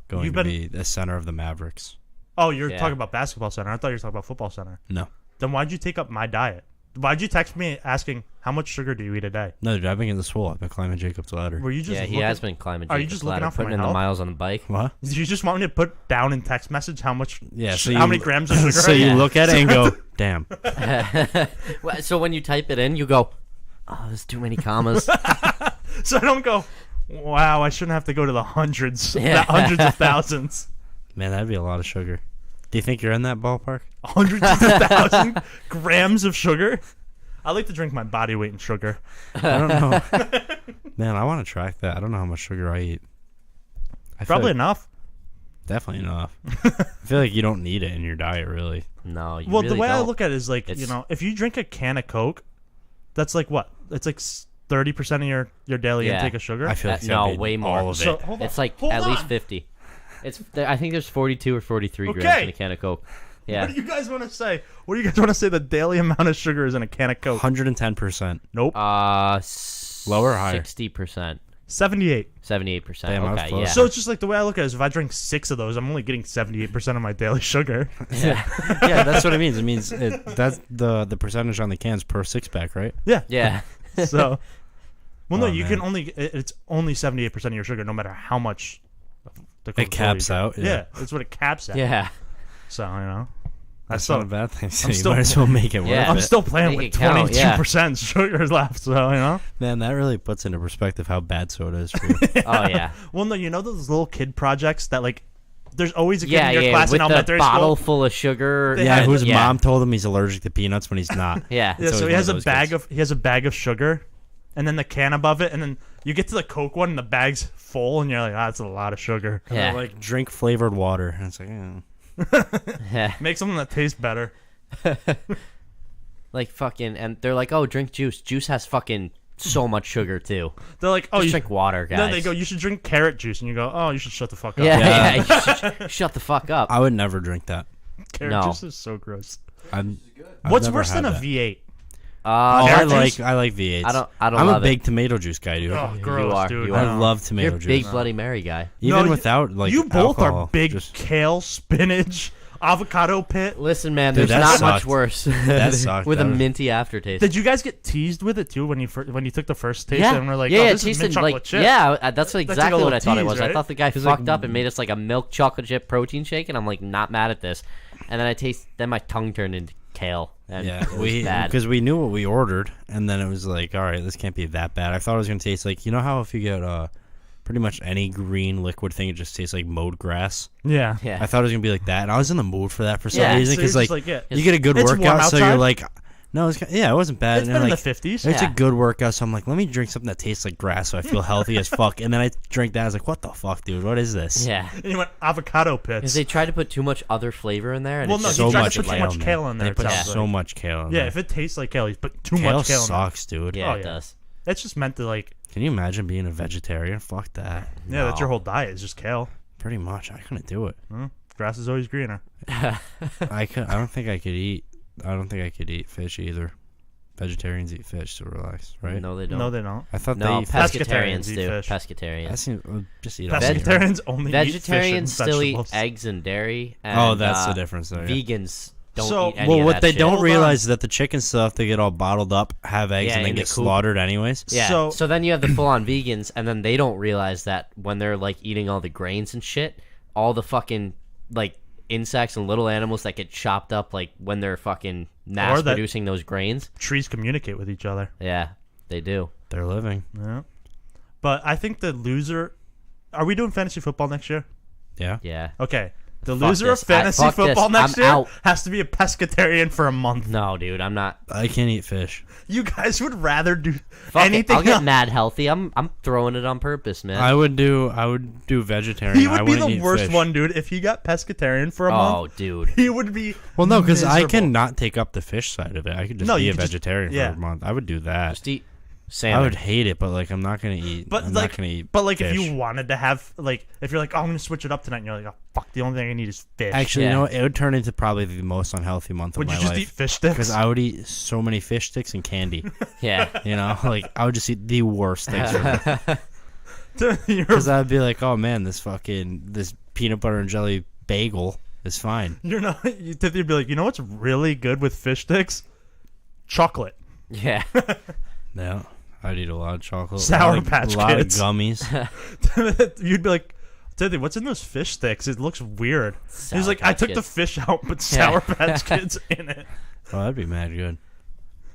Going You've to been- be the center of the Mavericks. Oh, you're Yeah. talking about basketball center. I thought you were talking about football center. No. Then why'd you take up my diet? Why'd you text me asking how much sugar do you eat a day? No, dude, I've been getting the swole. I've been climbing Jacob's ladder. Were you just Yeah, he looking, has been climbing. Are you Jacob's just looking ladder, out for putting my in the health? miles on the bike? What? Did you just want me to put down in text message how much? Yeah, so how you- many grams of sugar? So I you eat? look at it and go, damn. So when you type it in, you go, "Oh, there's too many commas." So I don't go. Wow, I shouldn't have to go to the hundreds, Yeah. the hundreds of thousands, Man, that'd be a lot of sugar. Do you think you're in that ballpark? hundreds of thousand grams of sugar. I like to drink my body weight in sugar. I don't know. Man, I want to track that. I don't know how much sugar I eat. I feel Probably like enough. definitely enough. I feel like you don't need it in your diet, really. No, you Well, really the way I don't. look at it is like, It's- you know, if you drink a can of Coke, that's like what? It's like 30% of your daily Yeah. intake of sugar. I feel like No, that'd be way more. all of So it. hold on. It's like Hold at least on. 50. I think there's 42 or 43 grams Okay. in a can of Coke. What Yeah. do you guys want to say? What do you guys want to say the daily amount of sugar is in a can of Coke? 110%. Nope. Lower or higher? 60%. 78. 78%. Damn, I was Okay, close. yeah. So it's just like the way I look at it is if I drink 6 of those, I'm only getting 78% of my daily sugar. yeah. Yeah, that's what it means. It means that's the percentage on the cans per six pack, right? Yeah. Yeah. So, well, no, Oh, you man. can only, it's only 78% of your sugar no matter how much the It Coca-Cola caps you drink. out. Yeah, that's what it caps at. Yeah. So, you know. That's still- not a bad thing. So I'm you still- might as well make it worth Yeah. I'm it. still playing Make with it count, 22% sugar left, so, you know. Man, that really puts into perspective how bad soda is for you. Oh, yeah. Well, no, you know those little kid projects that, like, there's always a kid Yeah, in your yeah. class With in the elementary bottle school. full of sugar. They Yeah, had- whose yeah. mom told him he's allergic to peanuts when he's not. Yeah. Yeah, It's so always he has one a of those bag kids. of sugar, and then the can above it, and then you get to the Coke one, and the bag's full, and you're like, that's a lot of sugar. And Yeah. they're like, drink flavored water. And it's like, Yeah. Make something that tastes better. Like fucking, and they're like, "Oh, drink juice. Juice has fucking so much sugar too. They're like, oh, Just you drink water, guys." Then they go, you should drink carrot juice, and you go, oh, you should shut the fuck up. Yeah, Yeah. yeah. Shut the fuck up. I would never drink that. Carrot No. juice is so gross. I've What's never worse than had a that. V8? Oh, I Carrot like juice? I like V8s. I don't I'm a love big it. tomato juice guy, dude. Oh, you gross, are, dude. you I are. love tomato You're a juice. big Bloody Mary guy. Even No, you- without like you both alcohol, are big just- kale, spinach, avocado pit. Listen, man, Dude, there's that not much sucked. worse. That sucked. With a That was- minty aftertaste. Did you guys get teased with it too when you took the first taste yeah, and we're like, yeah, oh, it this is tasted mint chocolate like chip? yeah. That's like a exactly little what I thought it tease, was. right? I thought the guy Feels fucked like- up and made us like a milk chocolate chip protein shake, and I'm like not mad at this. And then my tongue turned into kale. And Yeah, it was bad. because we knew what we ordered, and then it was like, all right, this can't be that bad. I thought it was gonna taste like, you know how if you get pretty much any green liquid thing. It just tastes like mowed grass. Yeah. Yeah. I thought it was gonna be like that, and I was in the mood for that for some Yeah, reason So you're because just yeah. you get a good It's warm workout, so you're outside? like, no, it wasn't bad. It's and been then, in like, the 50s. it's a Yeah. good workout, so I'm like, let me drink something that tastes like grass, so I feel healthy as fuck. And then I drink that, I was like, what the fuck, dude? What is this? Yeah. And you went avocado Because pits. they tried to put too much other flavor in there. And Well, it's no, just so he tried much to put too kale much in there. kale in there. They put it sounds so like. much kale in Yeah, there. if it tastes like kale, he's put too Kale much kale in there. sucks, dude. Yeah, Oh, it yeah. does. It's just meant to like. Can you imagine being a vegetarian? Fuck that. Yeah, that's your No. whole diet is just kale. Pretty much, I couldn't do it. Grass is always greener. I don't think I could eat. I don't think I could eat fish either. Vegetarians eat fish to relax, right? No, they don't. No, they don't. I thought No, they eat fish. pescatarians Pescatarians eat do. fish. Pescatarians. That seems, just eat all meat, right? Vegetarians only Vegetarians eat fish and still eat vegetables. eggs and dairy. And, Oh, that's the difference there. Yeah. Vegans don't So- eat any Well, of what that they shit. don't Hold realize is that the chicken stuff they get all bottled up, have eggs, Yeah, and then in the get coop. slaughtered anyways. Yeah. So- So then you have the full-on vegans, and then they don't realize that when they're like eating all the grains and shit, all the fucking like insects and little animals that get chopped up, like when they're fucking mass Or that- producing those grains. Trees communicate with each other. Yeah, they do. They're living. Yeah. But I think the loser. Are we doing fantasy football next year? Yeah. Yeah. Okay. The Fuck loser this. of fantasy Fuck this. football next I'm year out. has to be a pescatarian for a month. No, dude, I'm not. I can't eat fish. You guys would rather do Fuck anything it. I'll get else. mad healthy. I'm throwing it on purpose, man. I would do vegetarian. He I would be wouldn't the eat worst fish. one, dude. If he got pescatarian for a Oh, month, dude. he would be. Well, no, because I miserable. cannot take up the fish side of it. I could just No, be you a could just- vegetarian yeah. for a month. I would do that. Just eat I salmon. would hate it, but like I'm not gonna eat. But I'm like, not gonna eat. but like, if fish. you wanted to have like, if you're like, oh, I'm gonna switch it up tonight, and you're like, oh, fuck, the only thing I need is fish. Actually, Yeah. you know what? It would turn into probably the most unhealthy month would of you my just life eat fish sticks? because I would eat so many fish sticks and candy. Yeah. You know, like I would just eat the worst things. You're- Because I'd be like, oh man, this peanut butter and jelly bagel is fine. You're not. You'd be like, you know what's really good with fish sticks? Chocolate. Yeah. Yeah, I'd eat a lot of chocolate, Sour a lot of, Patch a lot Kids. of gummies. You'd be like, Timothy, what's in those fish sticks? It looks weird. He's Sour like, I Patch took the Kids. fish out, but Sour Patch Kids in it. Oh, that'd be mad good.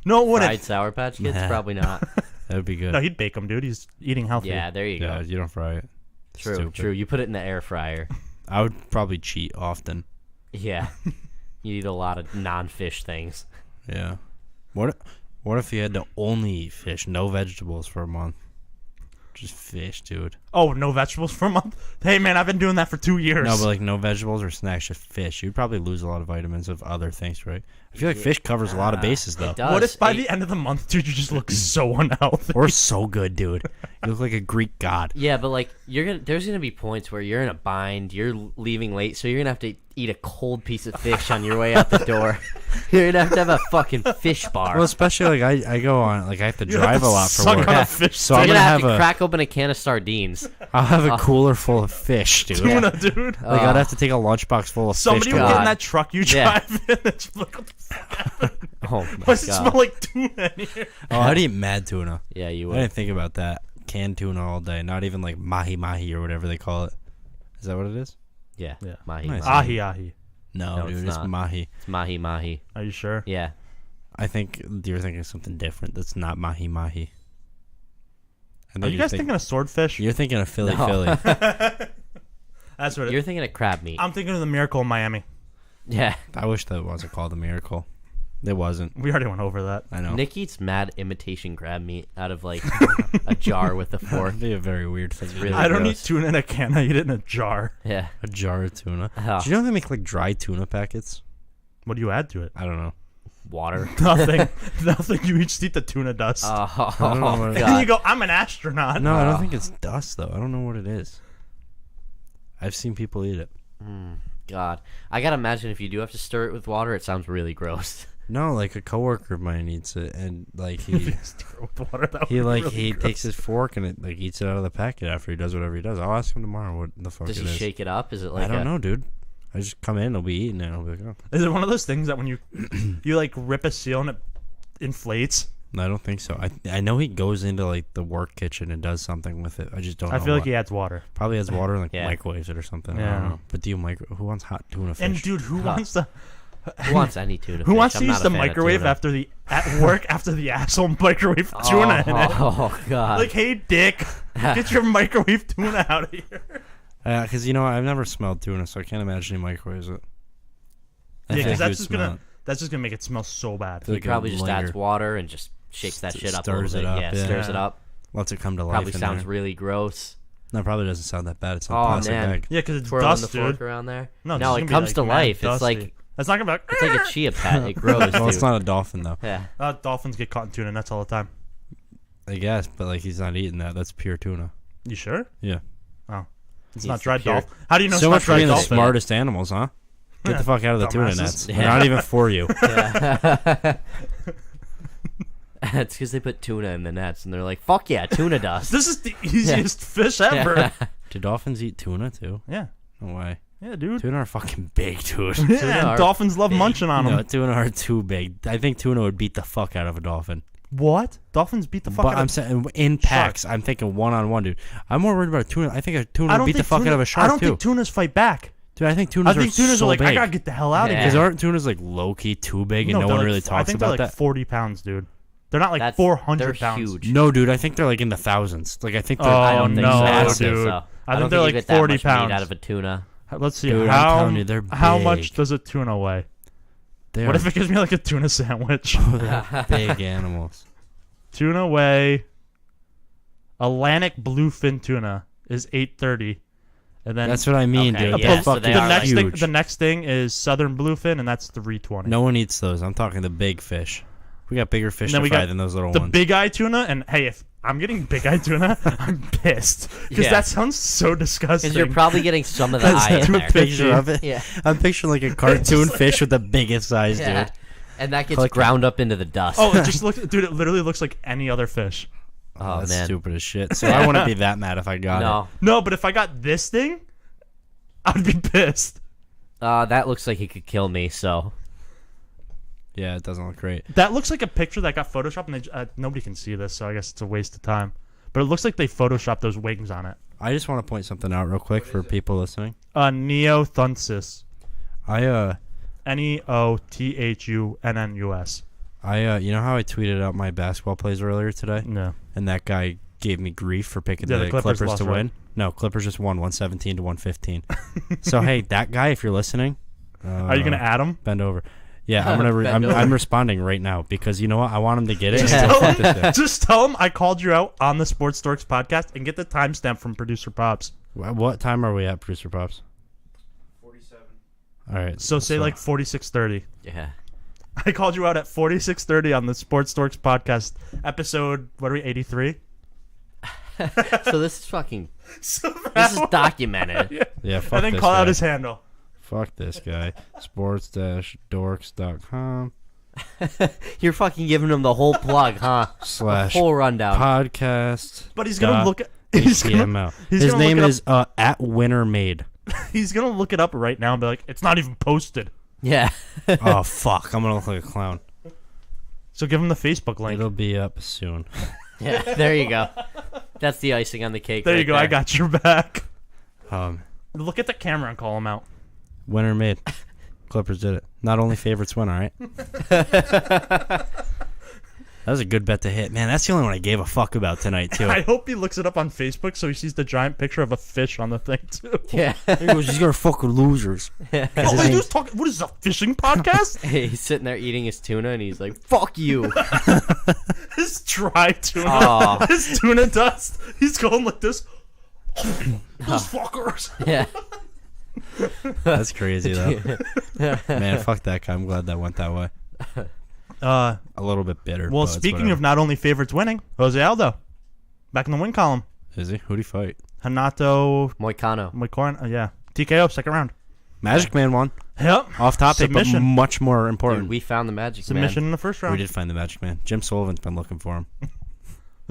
No, it wouldn't. Fried Sour Patch Kids? Nah. Probably not. That'd be good. No, he'd bake them, dude. He's eating healthy. Yeah, there you Yeah, go. you don't fry it. True, Stupid. true. You put it in the air fryer. I would probably cheat often. Yeah. You eat a lot of non-fish things. Yeah. What if you had to only eat fish, no vegetables for a month? Just fish, dude. Oh, no vegetables for a month? Hey, man, I've been doing that for 2 years. No, but like no vegetables or snacks, just fish. You'd probably lose a lot of vitamins of other things, right? I feel like fish covers a lot of bases, though. It does. What if by It- the end of the month, dude, you just look so unhealthy? Or so good, dude. You look like a Greek god. Yeah, but like there's gonna be points where you're in a bind, you're leaving late, so you're gonna have to eat a cold piece of fish on your way out the door. You're gonna have a fucking fish bar. Well, especially like I go on, like I have to You have drive to a lot for suck work. on a Yeah. fish So you're I'm gonna gonna have to have a- crack open a can of sardines. I'll have a cooler full of fish, dude. tuna, dude. Like I'd have to take a lunchbox full of Somebody fish. would to get work. in God. that truck you Yeah. drive in and just look, what the fuck happened? Oh my Why does it god. smell like tuna in here? Oh, I'd eat mad tuna. Yeah, you I would. didn't think about that. Canned tuna all day, not even like mahi mahi or whatever they call it. Is that what it is? Yeah. Yeah. Mahi. Nice. Mahi. Ahi ahi. No, No, dude, it's it's not. mahi. It's mahi mahi. Are you sure? Yeah. I think you're thinking of something different. That's not mahi mahi. I Are think you guys thinking of swordfish? You're thinking of Philly No. Philly. That's what it You're is. thinking of crab meat. I'm thinking of the Miracle in Miami. Yeah. I wish that wasn't called a miracle. It wasn't. We already went over that. I know. Nick eats mad imitation crab meat out of like a jar with a fork. That'd be a very weird thing. to really do. I don't gross. eat tuna in a can. I eat it in a jar. Yeah. A jar of tuna. Oh, Do you know they make like dry tuna packets? What do you add to it? I don't know. water. Nothing. Nothing. You just eat the tuna dust. Oh, don't know what it is. and you God. go, I'm an astronaut. No, I Oh. don't think it's dust though. I don't know what it is. I've seen people eat it. God. I gotta imagine if you do have to stir it with water, it sounds really gross. No, like a coworker of mine eats it, and like he Stir it with water, that would he be like really he gross. takes his fork and it like eats it out of the packet after he does whatever he does. I'll ask him tomorrow what the fuck Does it he is. shake it up? Is it like I don't know, dude. I just come in, I'll be eating it, and I'll be like, oh. Is it one of those things that when you you like rip a seal and it inflates? No, I don't think so. I know he goes into like the work kitchen and does something with it. I just don't know. I feel like what. he adds water. Probably has water and like Yeah. microwaves it or something. I Yeah. don't know. But do you who wants hot tuna fish? And dude, who wants to? Who wants any tuna Who fish? wants to I'm use not the a fan of microwave tuna. at work after the asshole microwave tuna in it? Oh god. Like, hey, Dick, get your microwave tuna out of here. Because I've never smelled tuna, so I can't imagine he microwaves it. Yeah, because that's just gonna make it smell so bad. He probably just adds water and just shakes that shit up a little Stirs it bit. up, Yeah, yeah. stirs it up. Lets it come to life. Probably in sounds there. really gross. No, it probably doesn't sound that bad. It's a Oh, plastic man. bag. Yeah, because it's Twirling dust, the fork dude. around there. No, No, it's it gonna be, comes like, to mad life. It's dusty. like That's not gonna be it's like a chia pet. It grows. Well, it's dude. not a dolphin though. Yeah. Dolphins get caught in tuna nets all the time. I guess, but like he's not eating that. That's pure tuna. You sure? Yeah. Oh, it's He's not dried pure- dolphin. How do you know So it's much not for dried being the dolphin? smartest animals, huh? Get the fuck out of the tuna Dumbasses. nets. Yeah. They're not even for you. It's because they put tuna in the nets and they're like, "Fuck yeah, tuna dust." This is the easiest fish ever. Do dolphins eat tuna too? Yeah, No way. yeah, dude. Tuna are fucking big, dude. Yeah, and are dolphins love big. munching on them. No, tuna are too big. I think tuna would beat the fuck out of a dolphin. What? Dolphins beat the fuck But out I'm of saying in packs. I'm thinking one-on-one, dude. I'm more worried about a tuna. I think a tuna I would don't beat the think fuck tuna, out of a shark I don't too. think tunas fight back. Dude, I think I tunas think are tunas so are like, big. I gotta get the hell out of Yeah. Because here. aren't tunas like low-key too big and no they're one like, really I talks think they're about like that? 40 pounds, dude. They're not like That's 400 they're pounds. huge. No, dude. I think they're like in the thousands. Like I think they're. Oh, I don't think no, so. I don't massive. think dude. so. I I think don't they're think like you get that 40 much pounds. meat out of a tuna. Let's see. Dude, I'm how telling you, they're how big. much does a tuna weigh? They What are if it gives me like a tuna sandwich? big animals. Tuna weigh. Atlantic bluefin tuna is 830, and then That's what I mean, Okay, dude. yeah, They're so fucking they the are, next like, thing huge. the next thing is southern bluefin, and that's 320. No one eats those. I'm talking the big fish. We got bigger fish And then to we fry got than those little the ones. big eye tuna, and hey, if I'm getting big eye tuna, I'm pissed because Yeah. that sounds so disgusting. Because you're probably getting some of the eye in a there. picture of it. Yeah. I'm picturing like a cartoon fish with the biggest eyes, Yeah. dude. And that gets Click it. ground up into the dust. Oh, it just looks, dude. It literally looks like any other fish. Oh, That's man. stupid as shit. So I wouldn't be that mad if I got it. No. No, but if I got this thing, I'd be pissed. That looks like he could kill me, so. Yeah, it doesn't look great. That looks like a picture that got photoshopped, and nobody can see this, so I guess it's a waste of time. But it looks like they photoshopped those wings on it. I just want to point something out real quick for people listening. Neothunsis. I Neothunus. you know how I tweeted out my basketball plays earlier today, No. and that guy gave me grief for picking Yeah, the the Clippers Clippers lost, to right? win. No, Clippers just won 117 to 115. So hey, that guy, if you're listening, Are you gonna add them? bend over? Yeah, I'm gonna. Bend over. I'm responding right now because you know what? I want him to get it. Just and tell fuck this him. guy. Just tell him I called you out on the Sports Dorks podcast, and get the timestamp from producer Pops. What time are we at, producer Pops? 47. All right. So say like 46:30. Yeah. I called you out at 46:30 on the Sports Dorks podcast episode. What are we? 83. So this is fucking. So This is documented. Yeah. Fuck and then this call guy. out his handle. Fuck this guy. Sports-dorks.com You're fucking giving him the whole plug, huh? / Whole rundown. podcast. But he's gonna look at. He's gonna, HTML. he's His gonna look name it up- is at Winner Made. he's gonna look it up right now and be like, it's not even posted. Yeah. Oh fuck! I'm gonna look like a clown. So give him the Facebook link. It'll be up soon. Yeah. There you go. That's the icing on the cake. There you right go. I got your back. Look at the camera and call him out. Winner made. Clippers did it. Not only favorites win. All right. That was a good bet to hit, man. That's the only one I gave a fuck about tonight too. I hope he looks it up on Facebook so he sees the giant picture of a fish on the thing too. Yeah. He goes, "These are fucking losers." Oh, wait, who's talking? What is this, a fishing podcast? He's sitting there eating his tuna, and he's like, "Fuck you." His dry tuna. Oh. His tuna dust. He's going like this. Those fuckers. Yeah. That's crazy though. Man, fuck that guy. I'm glad that went that way. A little bit bitter. Well, but it's speaking whatever. of not only favorites winning, Jose Aldo, back in the win column. Is he? Who'd he fight? Hanato Moicano. McCorn. Yeah. TKO, second round. Magic Man won. Yep. Off topic, but Submission. much more important. Dude, we found the magic Submission in the first round. We did find the Magic Man. Jim Sullivan's been looking for him. Dude,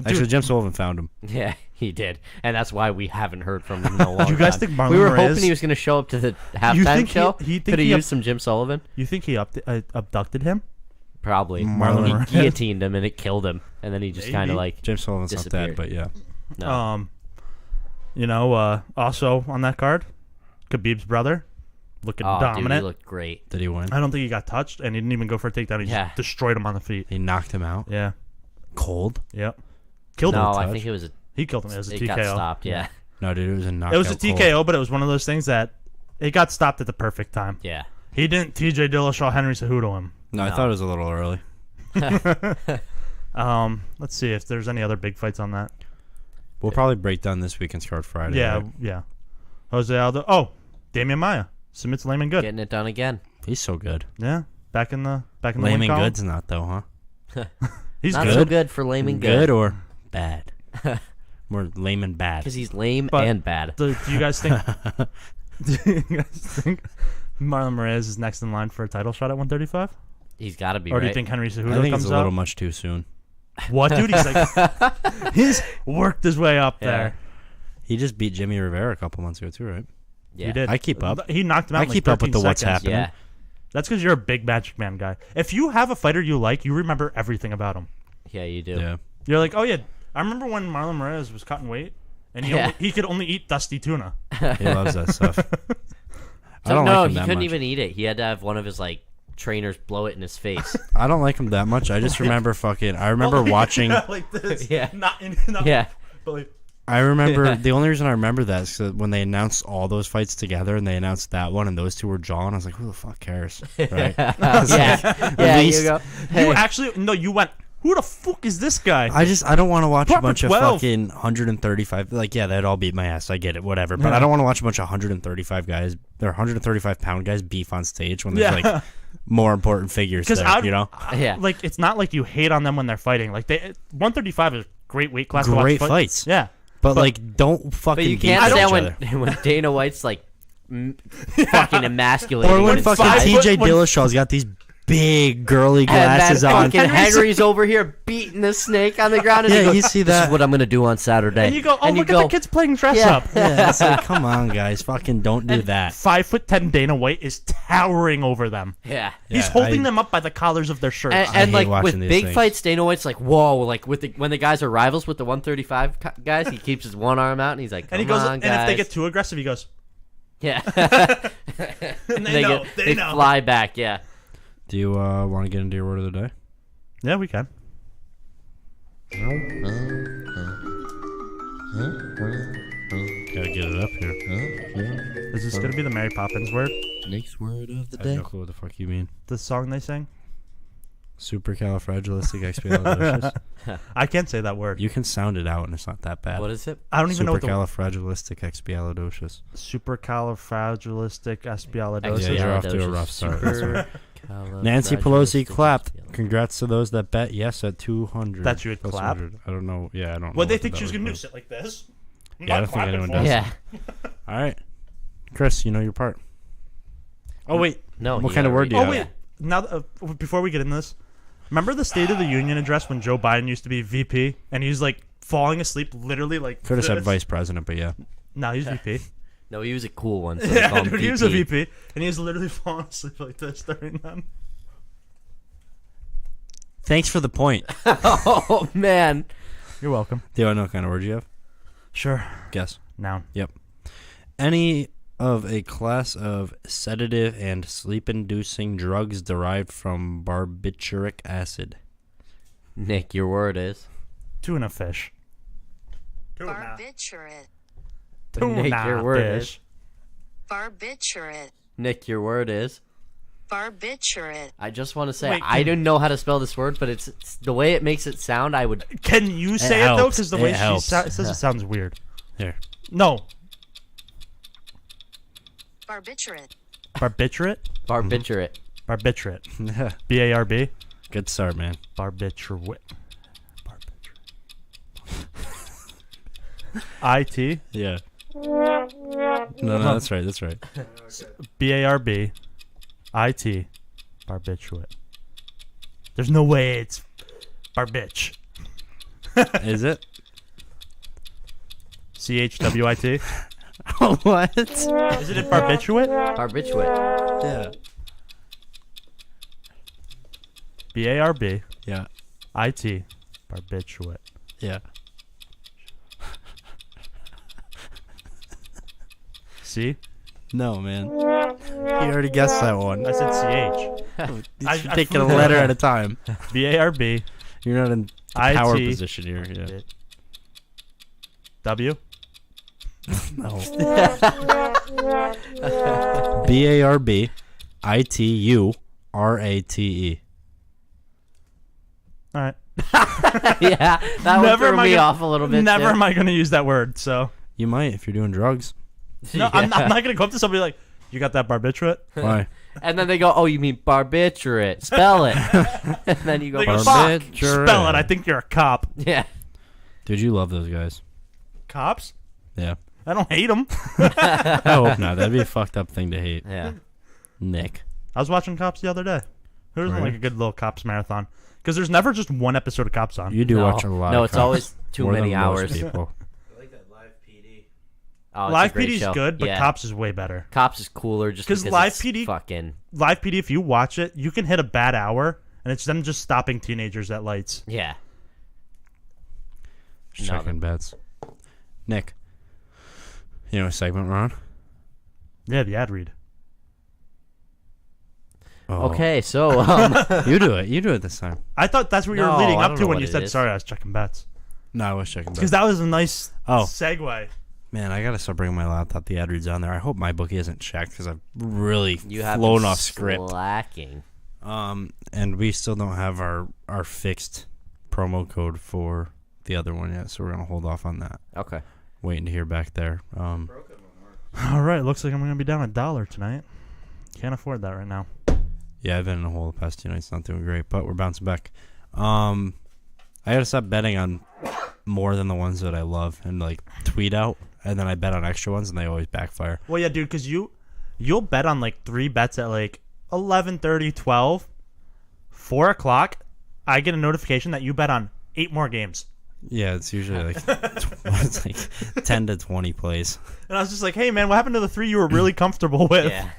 Actually, Jim Sullivan found him. man. Yeah, he did, and that's why we haven't heard from him in a long you guys time. think Marlon we were Moraes- hoping he was going to show up to the You halftime think show? he think Could have he used some Jim Sullivan. You think he abducted him? Probably. Marlon He Moraes. guillotined him, and it killed him, and then he just kind of Maybe. like Jim Sullivan's not dead, Disappeared. but yeah. no. Also on that card, Khabib's brother, looking Oh, dude, he dominant. looked great. Did he win? I don't think he got touched, and he didn't even go for a takedown. He Yeah. just destroyed him on the feet. He knocked him out. Yeah. Cold? Yep. Killed No, him. I think it was He killed him. It was a it TKO. got stopped. Yeah. No, dude, it was a knockout. It was a cold. TKO, but it was one of those things that it got stopped at the perfect time. Yeah. He didn't TJ Dillashaw Henry Cejudo him. No, I No. thought it was a little early. Let's see if there's any other big fights on that. We'll probably break down this weekend's card Friday. Yeah, right? yeah. Jose Aldo. Oh, Damian Maya submits Layman Good. Getting it done again. He's so good. Yeah, back in the win Layman column. Good's not though, huh? He's Not good. so good for Layman Good Good. or bad? More Layman bad. Because he's lame But and bad. Do you guys think? Do you guys think Marlon Moraes is next in line for a title shot at 135? He's got to be, Or do right? you think Henry I Cejudo think comes it's a little out? much too soon. What, dude? He's like, he's worked his way up Yeah. there. He just beat Jimmy Rivera a couple months ago too, right? Yeah. He did. I keep up. He knocked him out. I in like keep up with 13 the what's seconds. happening. Yeah. That's because you're a big Magic Man guy. If you have a fighter you like, you remember everything about him. Yeah, you do. Yeah. You're like, oh yeah, I remember when Marlon Moraes was cutting weight, and he could only eat dusty tuna. He loves that stuff. I So, don't no, like him he that couldn't much. even eat it. He had to have one of his trainers blow it in his face. I don't like him that much. I just remember I remember watching. like this. Yeah. Not Yeah. But like, I remember the only reason I remember that is 'cause when they announced all those fights together and they announced that one and those two were drawn. I was like, who the fuck cares? Right? Yeah. Yeah, least- you go. you Hey. actually no, you went. Who the fuck is this guy? I don't want to watch a Proper bunch 12. of fucking 135. Like, yeah, they'd all beat my ass. I get it, whatever. But I don't want to watch a bunch of 135 guys or 135 pound guys beef on stage when there's Yeah. like more important figures Because there, you know? Yeah. like it's not like you hate on them when they're fighting. Like 135 is a great weight class. Great to watch fights. Yeah. But like, don't fucking But you beat can't each stand other. when Dana White's fucking emasculating. Or when him. fucking 5 foot- TJ when- Dillashaw's got these big girly And glasses then on. fucking Henry's over here beating the snake on the ground. And Yeah, he goes, you see This that? is what I'm gonna do on Saturday. And you go, oh And look at the kids playing dress Yeah. up. Yeah, it's like, come on, guys, fucking don't do And that. 5'10" Dana White is towering over them. Yeah. He's Yeah, holding I- them up by the collars of their shirts. And, I and hate like watching with these big things. fights, Dana White's like, whoa, like when the guys are rivals with the 135 guys, he keeps his one arm out and he's like, And he "Come goes, on, and guys." if they get too aggressive, he goes, yeah, and they know, they know. fly back, yeah. Do you want to get into your word of the day? Yeah, we can. Gotta get it up here. Is this gonna be the Mary Poppins word? Next word of the I have no clue what the fuck you mean. The song they sang? Supercalifragilisticexpialidocious. I can't say that word. You can sound it out, and it's not that bad. What is it? I don't even know what the Supercalifragilisticexpialidocious. supercalifragilisticexpialidocious. Yeah, you're off to a rough start. That's right. Super- Nancy Pelosi clapped. Califragilisticexpialidocious. Congrats to those that bet yes at 200. That you would plus clap? 100. I don't know. Yeah, I don't know. What they what think the she was bet gonna do? was. Sit like this? I'm Yeah, I not don't think clapping anyone for does. it. Yeah. All right, Chris, you know your part. Oh wait, No. What he kind of word already- do you Oh have? wait, now before we get into this, remember the State of the Union address when Joe Biden used to be VP and he's like falling asleep, literally like. Could have said this? vice president, but yeah. No, he's VP. No, he was a cool one. So they call Yeah, him dude, he was a VP. VP, and he was literally falling asleep like this during them. Thanks for the point. Oh man. You're welcome. Do you know what kind of word you have? Sure. Guess. Noun. Any of a class of sedative and sleep-inducing drugs derived from barbituric acid. Nick, your word is. Tuna fish. Barbiturate. Nick, your word fish. is. Barbiturate. Nick, your word is. Barbiturate. I just want to say Wait, I can- didn't know how to spell this word, but it's the way it makes it sound. I would. Can you say it, though? helps. Because the It way she helps. says it sounds weird. Here. No. Barbiturate. Barbiturate? Barbiturate. Barbiturate. Yeah. B-A-R-B? Good start, man. Barbiturate. I-T? Yeah. No, that's right. That's right. B-A-R-B. I-T. Barbiturate. There's no way it's barbitch. Is it? C-H-W-I-T? What? Isn't it barbiturate? Barbiturate. Yeah. B-A-R-B. Yeah. I-T. Barbiturate. Yeah. See? No, man. You already guessed that one. I said CH. You're taking a letter at a time. BARB. You're not in the power IT. position here. Yeah. W. No. BARB ITURATE. All right. Yeah, that one threw me off a little bit. Never too. am I going to use that word. So You might if you're doing drugs. no, I'm not going to go up to somebody like, you got that barbiturate? Why? And then they go, "Oh, you mean barbiturate? Spell it." And then you go, They go, "Fuck." Spell it. I think you're a cop. Yeah. Dude, you love those guys. Cops? Yeah. I don't hate them. I hope not. That'd be a fucked up thing to hate. Yeah. Nick. I was watching Cops the other day. It was Right. like a good little Cops marathon. Because there's never just one episode of Cops on. You do No. watch a lot No, of it's cops. always too More many than most hours. people. I like that live PD. Oh, it's Live a great PD's show. good, but Yeah. Cops is way better. Cops is cooler just 'Cause because Live it's PD fucking Live PD, if you watch it, you can hit a bad hour, and it's them just stopping teenagers at lights. yeah. Just No, checking bets. Nick. You know what segment we're on? Yeah, the ad read. Oh. Okay, so You do it. You do it this time. I thought that's what you were No, leading I up don't to know when what you it said, is. sorry, I was checking bets. No, I was checking Because bets. that was a nice segue. Man, I gotta start bringing my laptop. The ad read's on there. I hope my bookie hasn't checked because I've really you have flown been off script. slacking. And we still don't have our fixed promo code for the other one yet, so we're gonna hold off on that. Okay. Waiting to hear back there. All right, looks like I'm going to be down $1 tonight. Can't afford that right now. Yeah, I've been in a hole the past 2 nights, not doing great, but we're bouncing back. I gotta stop betting on more than the ones that I love and like tweet out, and then I bet on extra ones and they always backfire. Well, yeah, dude, because you'll bet on like 3 bets at like 11:30, 12, 4 o'clock. I get a notification that you bet on 8 more games. Yeah, it's usually like it's like 10 to 20 plays. And I was just like, hey, man, what happened to the 3 you were really comfortable with? Yeah.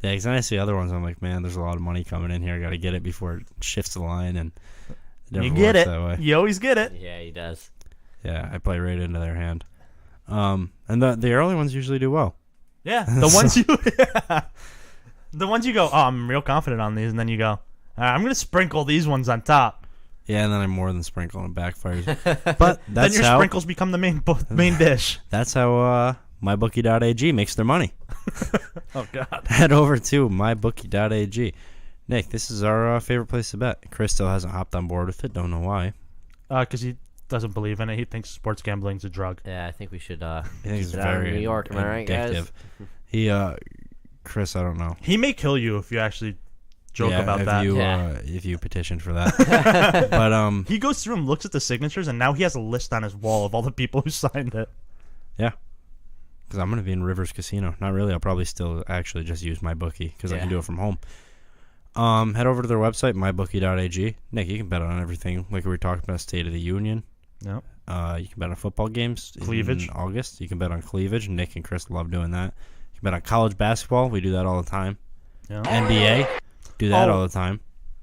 Yeah, because then I see other ones, I'm like, man, there's a lot of money coming in here. I got to get it before it shifts the line, and it never You get works it. that way. You always get it. Yeah, he does. Yeah, I play right into their hand. And the early ones usually do well. Yeah, the ones you go, oh, I'm real confident on these, and then you go, I'm going to sprinkle these ones on top. Yeah, and then I'm more than sprinkling and backfires. But Then that's your how sprinkles become the main dish. that's how mybookie.ag makes their money. Oh, God. Head over to mybookie.ag. Nick, this is our favorite place to bet. Chris still hasn't hopped on board with it. Don't know why. Because he doesn't believe in it. He thinks sports gambling's a drug. Yeah, I think we should I think it's keep it out of very New York. Am I right, addictive. guys? Chris, I don't know. He may kill you if you actually joke about if that. You, Yeah. if you petition for that. But He goes through and looks at the signatures, and now he has a list on his wall of all the people who signed it. yeah, because I'm gonna be in Rivers Casino. Not really. I'll probably still actually just use my bookie because I can Yeah. do it from home. Head over to their website, mybookie.ag. Nick, you can bet on everything. Like we were talking about, State of the Union. Yep. You can bet on football games. Cleavage. In August. You can bet on cleavage. Nick and Chris love doing that. You can bet on college basketball. We do that all the time. Yeah. NBA. Do that Oh. all the time.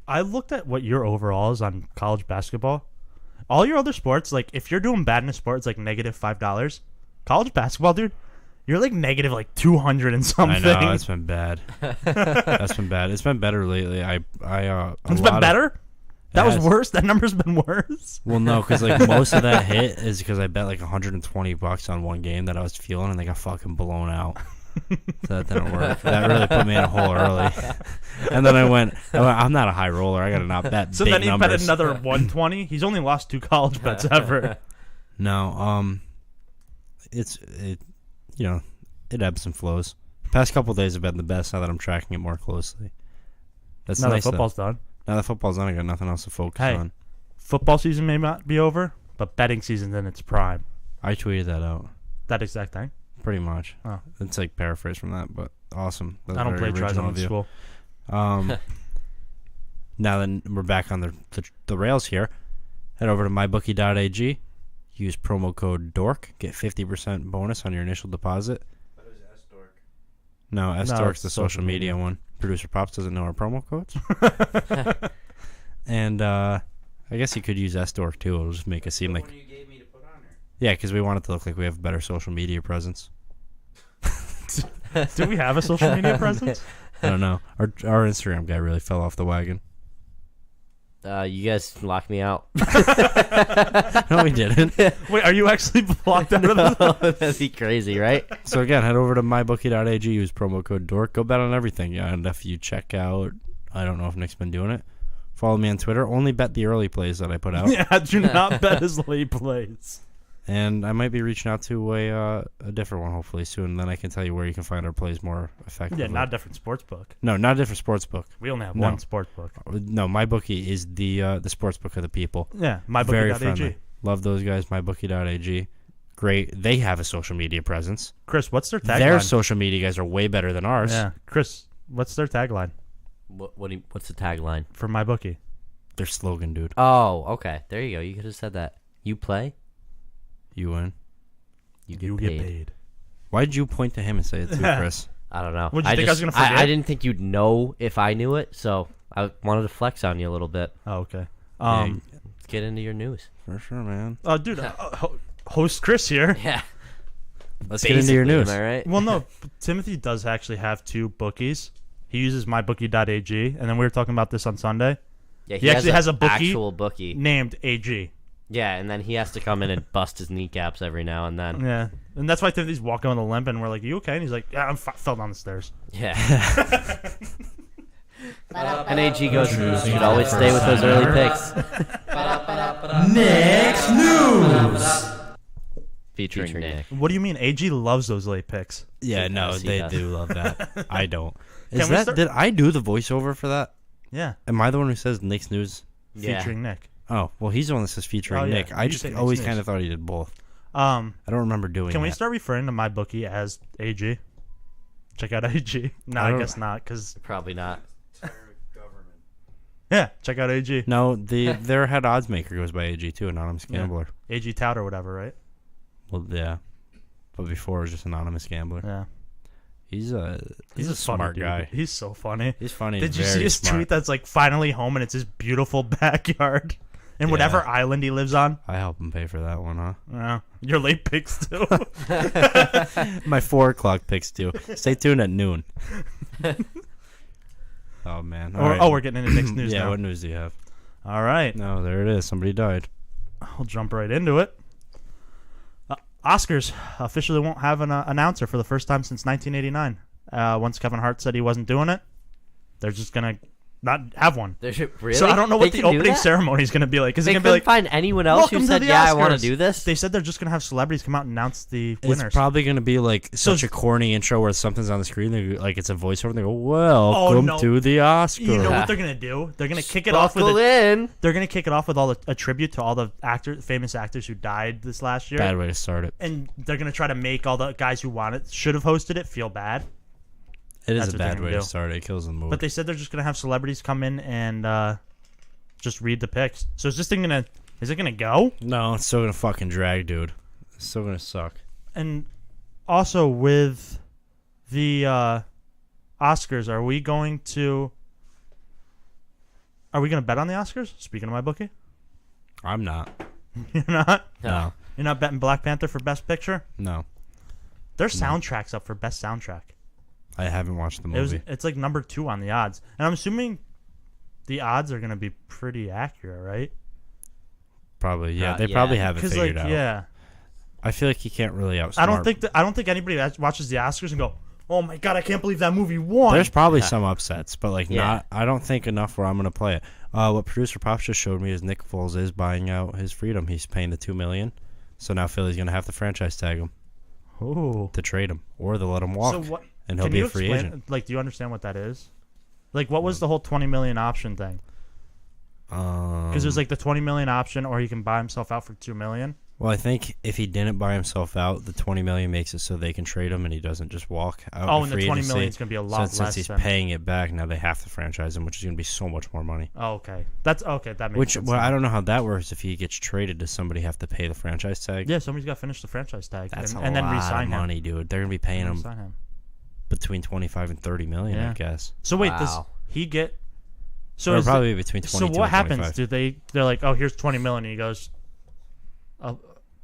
I looked at what your overall is on college basketball. All your other sports, like if you're doing bad in a sport, it's like negative $5. College basketball, dude, you're like negative like 200 and something. I know, it's been bad. That's been bad. It's been better lately. It's been better. That was has. worse. That number's been worse. Well, no, because like most of that hit is because I bet like $120 on one game that I was feeling, and they got fucking blown out. So that didn't work. That really put me in a hole early. And then I went, I'm not a high roller. I got to not bet So big then he numbers. bet another 120. He's only lost 2 college bets ever. No, it ebbs and flows. The past couple of days have been the best now that I'm tracking it more closely. That's Now nice. that football's done. Now that football's done, I got nothing else to focus Hey. on. Football season may not be over, but betting season's in its prime. I tweeted that out. That exact thing. Pretty much. Oh. It's like paraphrase from that, but awesome. That's I don't play very tries original on of in you. school. Now then, we're back on the rails here. Head over to mybookie.ag. Use promo code DORK. Get 50% bonus on your initial deposit. What is S-Dork? No, it's S-Dork's the social social media media. one. Producer Pops doesn't know our promo codes. And I guess you could use S-Dork too. It'll just make it seem The like... one you gave me to put on there. Yeah, because we want it to look like we have a better social media presence. Do we have a social media presence? I don't know. Our Instagram guy really fell off the wagon. You guys locked me out. No, we didn't. Wait, are you actually blocked out of the... That'd be crazy, right? So again, head over to mybookie.ag, use promo code DORK, go bet on everything. Yeah, and if you check out, I don't know if Nick's been doing it. Follow me on Twitter. Only bet the early plays that I put out. Yeah, do not bet his late plays. And I might be reaching out to a different one hopefully soon. Then I can tell you where you can find our plays more effectively. Yeah, not a different sports book. No, not a different sports book. We only have No. one sports book. No, MyBookie is the sports book of the people. Yeah, Very mybookie.ag. friendly. Love those guys. MyBookie.ag. Great. They have a social media presence. Chris, what's their tagline? Their social media guys are way better than ours. Yeah, Chris, what's their tagline What's the tagline? for MyBookie? Their slogan, dude. Oh, okay. There you go. You could have said that. You play, You win. you get paid. Why'd you point to him and say it too, Chris? I don't know. What'd you think I was gonna forget? I didn't think you'd know if I knew it, so I wanted to flex on you a little bit. Oh, okay. Let's get into your news. For sure, man. Dude, host Chris here. Yeah. Let's get into your news. Am I right? Well, no, Timothy does actually have two bookies. He uses mybookie.ag, and then we were talking about this on Sunday. Yeah, he actually has a bookie actual bookie. named AG. Yeah, and then he has to come in and bust his kneecaps every now and then. Yeah, and that's why Timothy's walking with a limp, and we're like, "You okay?" And he's like, "Yeah, I fell down the stairs." Yeah. And AG goes, you should always stay with those early picks. Next news. Featuring Nick. What do you mean? AG loves those late picks. Yeah, no, Yes, he they does. do love that. I don't. Can Is we that? start- Did I do the voiceover for that? Yeah, Am I the one who says Nick's news? Yeah. featuring Nick. Oh, well, he's the one that says featuring Oh, yeah. Nick. I You just say Nick's always news. kind of thought he did both. Um, I don't remember doing can we that. start referring to my bookie as AG? Check out AG. No, I I don't- guess not, because Probably not. Government. yeah, check out AG. No, their head odds maker goes by AG too, anonymous Yeah. gambler. AG Tout or whatever, right? Well, yeah, but before it was just anonymous gambler. Yeah, He's a he's a funny smart dude. guy. He's so funny. He's funny. Did and you see very his smart. tweet that's like finally home and it's his beautiful backyard and whatever Yeah. island he lives on? I help him pay for that one, huh? Yeah, your late picks too. My 4 o'clock picks too. Stay tuned at noon. Oh man! All right. Oh, we're getting into Nick's news yeah. now. What news do you have? All right, No, there it is. Somebody died. I'll jump right into it. Oscars officially won't have an announcer for the first time since 1989. Once Kevin Hart said he wasn't doing it, they're just gonna not have one. Really? So I don't know what They the can do opening that? ceremony is gonna be like. Is it They gonna couldn't be like, find anyone else who "Welcome to said, the yeah, I want to Oscars." do this? They said they're just gonna have celebrities come out and announce the winners. It's probably going to be like So- such a corny intro where something's on the screen. Like it's a voiceover. And they go, "Welcome no. to the Oscars." You know what they're gonna do? They're gonna kick it off with Buckle a, in. they're gonna kick it off with a tribute to all the famous actors who died this last year, Bad way to start it. and they're gonna try to make all the guys who should have hosted it feel bad. It That's is a what they're bad gonna way to do. start it. It kills the mood. But they said they're just gonna have celebrities come in and just read the picks. So is this thing gonna? Is it gonna go? No, it's still gonna fucking drag, dude. It's still gonna suck. And also with the Oscars, are we going to bet on the Oscars? Speaking of my bookie, I'm not. you're not. No, You're not betting Black Panther for Best Picture. no. Their soundtrack's up for Best Soundtrack. I haven't watched the movie. It's like number 2 on the odds, and I'm assuming the odds are gonna be pretty accurate, right? Probably, yeah. They yeah. probably have it Because figured like, out. yeah, I feel like you can't really outsmart. I don't think anybody that watches the Oscars and go, "Oh my god, I can't believe that movie won." There's probably some upsets, but like Yeah. not. I don't think enough where I'm gonna play it. What producer Pops just showed me is Nick Foles is buying out his freedom. He's paying the $2 million, so now Philly's gonna have to franchise tag him Ooh. to trade him, or they'll let him walk, So what? and he'll Can be you a free explain? agent. Like, do you understand what that is? Like, what was the whole 20 million option thing? Because there's like the 20 million option, or he can buy himself out for 2 million. Well, I think if he didn't buy himself out, the $20 million makes it so they can trade him, and he doesn't just walk out. Oh, to and the free 20 agency. million is going to be a lot Since less. he's than, paying it back, now they have to franchise him, which is going to be so much more money. Oh, okay. That's okay. That makes Which, sense. well, now. I don't know how that works. If he gets traded, does somebody have to pay the franchise tag? Yeah, somebody's got to finish the franchise tag That's and, a and then lot re-sign of him. money, dude. They're going to be paying him Re-sign him. between 25 and 30 million, Yeah. I guess. So wait, does Wow. he get? So Or is probably between 22 so what and happens? 25. They're like, oh, here's 20 million, and he goes,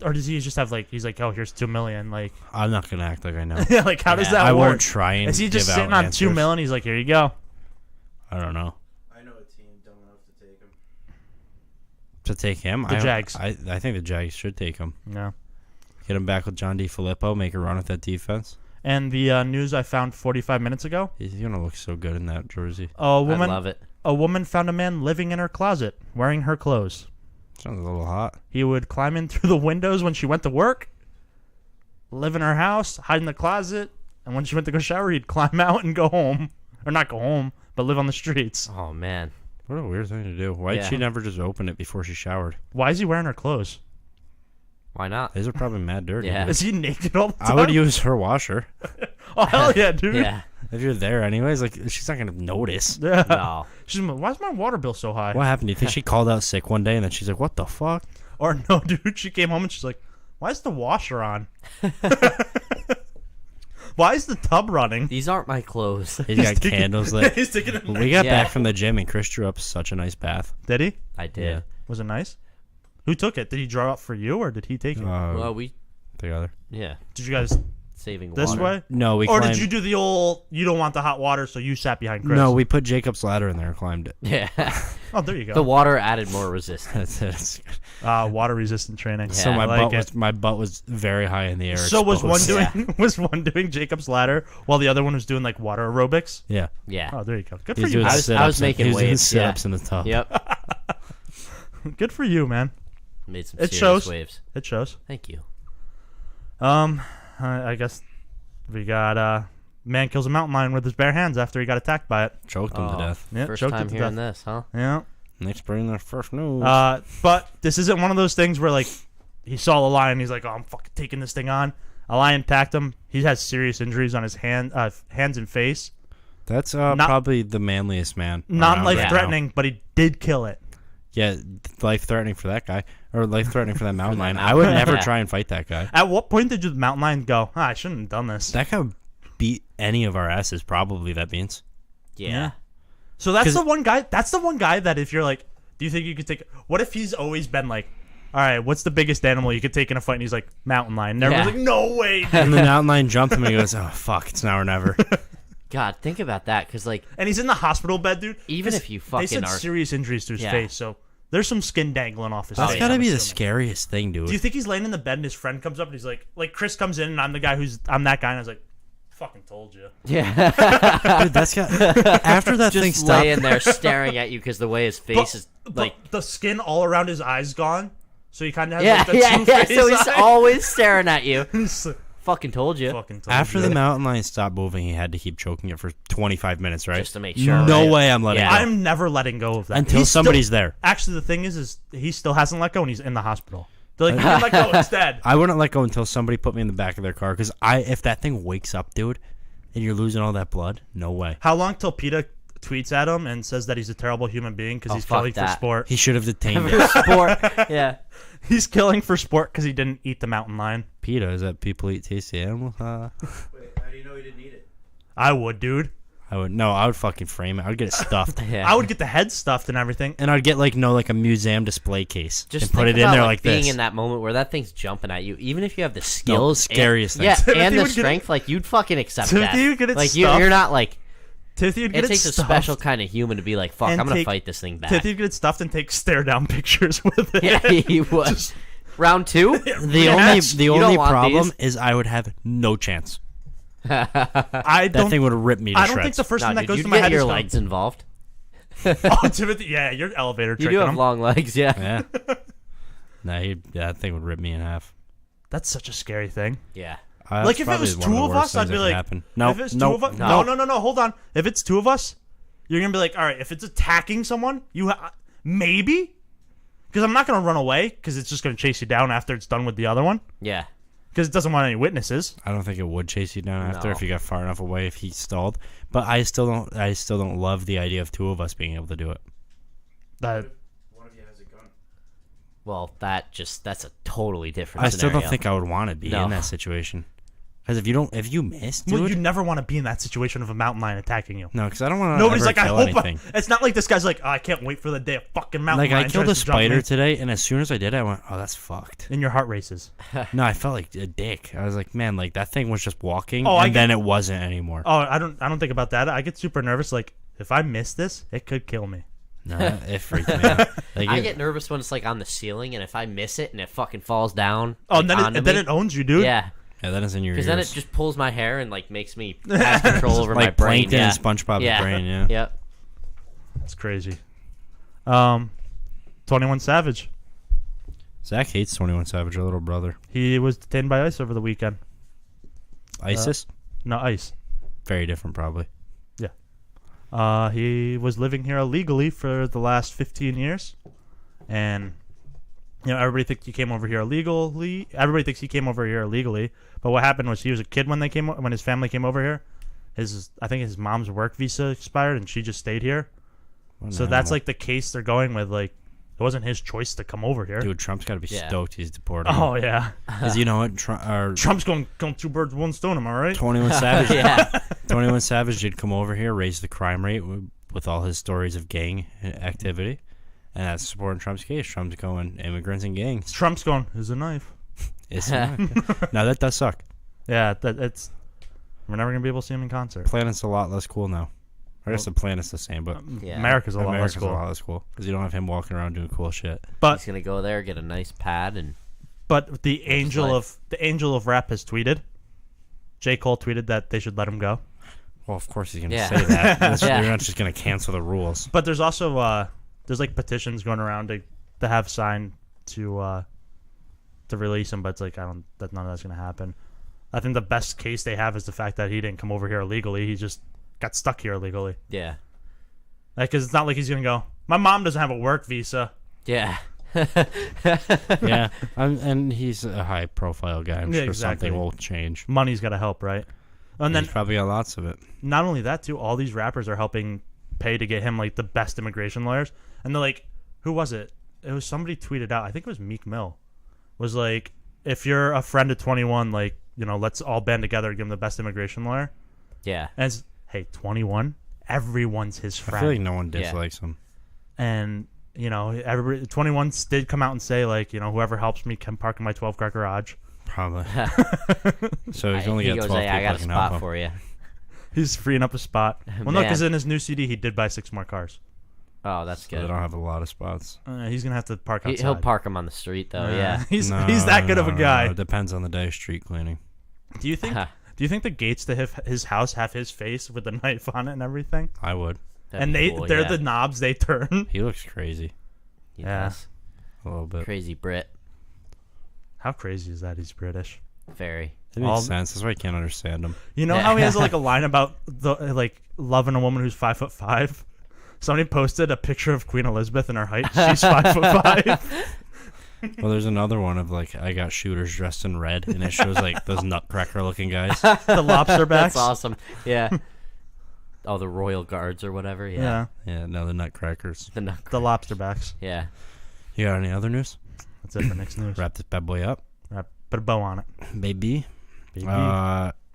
or does he just have like he's like, oh, here's $2 million, like I'm not gonna act like I know. yeah, like how does that I work? won't try and Is he just give sitting out on answers. $2 million? He's like, here you go. I don't know. I know a team dumb enough to take him. To take him, The Jags. I think the Jags should take him. No. Get him back with John DeFilippo. Make a run at that defense. And the news I found 45 minutes ago: He's gonna look so good in that jersey. a I woman, love it. a woman found a man living in her closet wearing her clothes. Sounds a little hot. He would climb in through the windows when she went to work, live in her house, hide in the closet, and when she went to go shower, he'd climb out and go home, or not go home, but live on the streets. Oh man. What a weird thing to do. Why did Yeah. she never just open it before she showered? Why is he wearing her clothes? Why not? These are probably mad dirty. Yeah. Is he naked all the time? I would use her washer. Oh hell yeah, dude. Yeah. If you're there anyways, like she's not gonna notice. Yeah. No. She's like, why is my water bill so high? What happened? Do you think she called out sick one day and then she's like, "What the fuck?" Or no, dude, she came home and she's like, why is the washer on? Why is the tub running? These aren't my clothes. He's got candles lit. He's taking a We got Yeah. back from the gym and Chris drew up such a nice bath. Did he? I did. Yeah. Was it nice? Who took it? Did he draw up for you or did he take it? Well, we Together. yeah, Did you guys saving this water. way? No, we Or climbed. did you do the old, you don't want the hot water, so you sat behind Chris? No, we put Jacob's ladder in there and climbed it. Yeah. Oh, there you The go. water added more resistance. That's it. Water resistant training. Yeah. So I like my butt was very high in the air. So was one exposed. doing was one doing Jacob's ladder while the other one was doing like water aerobics? Yeah. Yeah. Oh, there you go. Good He for was you. doing I was sit-ups making he was doing waves, sit-ups yeah. in the tub. Yep. Good for you, man. Made some It serious shows. waves. It shows. Thank you. I guess we got man kills a mountain lion with his bare hands after he got attacked by it. Choked him to Oh. death. Yeah, First choked time it to hearing death. this, huh? Yeah. Next bring their first news. But this isn't one of those things where like he saw a lion, he's like, oh, I'm fucking taking this thing on. A lion attacked him. He has serious injuries on his hands and face. That's not- probably the manliest man. Not around life right threatening, but he did kill it. now. Yeah, life threatening for that guy, or life threatening for that mountain lion. I would never Yeah. try and fight that guy. At what point did the mountain lion go, I shouldn't have done this? That guy beat any of our asses. Probably that means. Yeah. So that's 'Cause- the one guy. That's the one guy that if you're like, do you think you could take? What if he's always been like, all right, what's the biggest animal you could take in a fight? And he's like, mountain lion. And everyone's Yeah. like, no way. dude." And the mountain lion jumped him and he goes, "Oh fuck, it's now or never." God, think about that, because like, And he's in the hospital bed, dude. Even 'Cause if you they fucking said are- serious injuries to his Yeah. face, so there's some skin dangling off his That's face. gotta I'm be the assuming. scariest thing, dude. Do you think he's laying in the bed and his friend comes up and he's like Chris comes in and I'm the guy I'm that guy and I was like, fucking told you. yeah, Dude, that's got after that thing just stopped. laying there staring at you because the way his face is like. the skin all around his eyes gone, so he kind of has Yeah, like the yeah, yeah. two-faced So he's eye. always staring at you. He's like, Fucking told you. fucking told After you. the mountain lion stopped moving, he had to keep choking it for 25 minutes, right? Just to make sure. No right? way I'm letting Yeah. go. I'm never letting go of that Until He's still- somebody's there. Actually, the thing is he still hasn't let go and he's in the hospital. They're like, you didn't let go, it's dead. I wouldn't let go until somebody put me in the back of their car, because if that thing wakes up, dude, and you're losing all that blood, no way. How long till PETA tweets at him and says that he's a terrible human being because Oh, he's fuck killing for that. sport? He should have detained it. Sport. Yeah. He's killing for sport because he didn't eat the mountain lion. PETA, is that people eat tasty animals? Wait, how do you know he didn't eat it? I would, dude. I would fucking frame it. I would get it stuffed. Yeah. I would get the head stuffed and everything. And I'd get like a museum display case Just and put think it in about, there like being this. in that moment where that thing's jumping at you. Even if you have the skills, scariest thing. yeah, Timothy and the would get it- strength, like you'd fucking accept Timothy that. would get it like stuffed. you're not like. Timothy would get It takes a stuffed. special kind of human to be like, fuck, And I'm gonna take- fight this thing back. Timothy would get it stuffed and take stare down pictures with it. Yeah, he was. Round two. The You only don't want problem these. is I would have no chance. I That don't. thing would rip me to I don't think shreds. the first No, thing that dude, goes you'd to my get head your is legs involved. Oh, Timothy, yeah, you're elevator You tricking do have him. long legs, yeah. Yeah. That thing would rip me in half. That's such a scary thing. Yeah. Like if it was two of us, I'd be like, no, if it's no, two of us, no. no, hold on. If it's two of us, you're gonna be like, all right. If it's attacking someone, maybe, because I'm not gonna run away because it's just gonna chase you down after it's done with the other one Yeah. because it doesn't want any witnesses. I don't think it would chase you down after No. if you got far enough away if he stalled. But I still don't love the idea of two of us being able to do it. That One of you has a gun. Well, that's a totally different I still scenario. don't think I would want to be No. in that situation. Because if you miss, dude. Well, you never want to be in that situation of a mountain lion attacking you. No, because I don't want to. Nobody's like, I kill hope. anything. It's not like this guy's like, oh, I can't wait for the day a fucking mountain Like lion I killed a tries to jump spider me. today, and as soon as I did, I went, "Oh, that's fucked." And your heart races. No, I felt like a dick. I was like, "Man, like that thing was just walking, Oh, and then it wasn't anymore." Oh, I don't think about that. I get super nervous. Like, if I miss this, it could kill me. No, it freaked me out. Like, I get nervous when it's like on the ceiling, and if I miss it and it fucking falls down. Oh, like, and then it owns you, dude. Yeah, yeah, that is in your ears. because then it just pulls my hair and like makes me have control over my like brain. Plankton Yeah. and SpongeBob's Yeah. brain. Yeah. Yep. It's crazy. 21 Savage. Zach hates 21 Savage, our little brother. He was detained by ICE over the weekend. ISIS, No, ICE. very different, probably. He was living here illegally for the last 15 years, and everybody thinks he came over here illegally. Everybody thinks he came over here illegally, but what happened was he was a kid when his family came over here. I think his mom's work visa expired, and she just stayed here. What So an that's animal. like the case they're going with. Like, it wasn't his choice to come over here. Dude, Trump's got to be Yeah. stoked he's deported. Oh yeah, Because you know what? Trump's going two birds, one stone. Am I right? 21 Savage. Yeah. 21 Savage did come over here, raise the crime rate with all his stories of gang activity, and that's supporting Trump's case. Trump's going immigrants and gangs. Trump's going. Is a knife. Now that does suck. Yeah, we're never gonna be able to see him in concert. Planet's a lot less cool now. I guess the planet's the same, but Yeah. America's a lot less America's cool. a lot less cool because you don't have him walking around doing cool shit. He's gonna go there, get a nice pad, and But the angel life. of rap has tweeted. J. Cole tweeted that they should let him go. Well, of course he's gonna Yeah. say that. Yeah. You're not just gonna cancel the rules. But there's also there's like petitions going around to have signed to release him. But it's like none of that's gonna happen. I think the best case they have is the fact that he didn't come over here illegally. He just got stuck here illegally. yeah, Because it's not like he's gonna go. My mom doesn't have a work visa. yeah. Yeah, and he's a high-profile guy. I'm Yeah, sure exactly. something will change. Money's gotta help, right? And then He's probably got lots of it. not only that too, all these rappers are helping pay to get him like the best immigration lawyers. And they're like, who was it? It was somebody tweeted out. I think it was Meek Mill. Was like, if you're a friend of 21, like, let's all band together and give him the best immigration lawyer. Yeah. And it's, hey, 21, everyone's his I friend. feel like no one Yeah. dislikes him. And everybody 21 did come out and say like, whoever helps me can park in my 12-car garage. Probably. So he's only he got goes, 12 hey, people I got a that can help spot him. for you. He's freeing up a spot. Well, no, Man. because in his new CD, he did buy 6 more cars. Oh, that's So they good. don't have a lot of spots. He's gonna have to park outside. He'll park him on the street though. Yeah. he's that good of a guy. No, it depends on the day of street cleaning. Do you think? Do you think the gates to his house have his face with the knife on it and everything? I would. That'd And be cool, they're yeah. the knobs they turn. He looks crazy He Yeah. does. a little bit. Crazy Brit. How crazy is that? He's British. Very. It makes all- sense. That's why I can't understand him. You know how he has like a line about loving a woman who's 5'5"? Somebody posted a picture of Queen Elizabeth and her height. She's 5'5". Well, there's another one of like I got shooters dressed in red, and it shows like those nutcracker looking guys. The lobster backs. That's awesome. Yeah. Oh, the Royal Guards or whatever. Yeah. Yeah, Yeah, no, the nutcrackers. the lobster backs. Yeah. You got any other news? That's it for next news. Wrap this bad boy up, Put a bow on it. baby. Baby.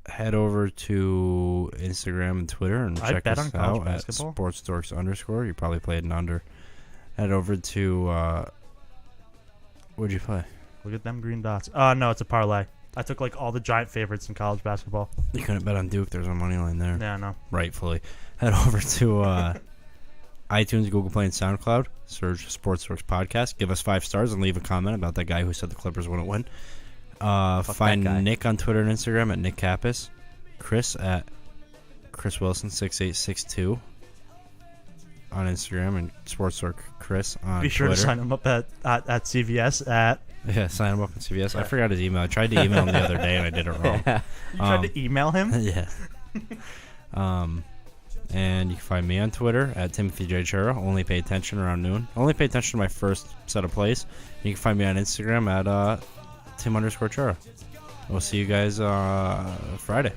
Head over to Instagram and Twitter and I check bet us on college out at basketball. sportsdorks_. You probably played an under. Head over to what'd you play? Look at them green dots. No, it's a parlay. I took like all the giant favorites in college basketball. You couldn't bet on Duke. There's a money line there. Yeah, no. Rightfully. Head over to iTunes, Google Play, and SoundCloud. Search Sports Dorks Podcast. Give us 5 stars and leave a comment about that guy who said the Clippers wouldn't win. Find that guy. Nick on Twitter and Instagram at Nick Kappas. Chris at Chris Wilson 6862 on Instagram, and Sports Dork Chris on Be sure Twitter. to sign him up at CVS at. Yeah, sign him up on CBS. I forgot his email. I tried to email him the other day and I did it wrong. You tried to email him? Yeah. And you can find me on Twitter at Timothy J. Chura. Only pay attention around noon. Only pay attention to my first set of plays. You can find me on Instagram at Tim_Chura. We'll see you guys Friday.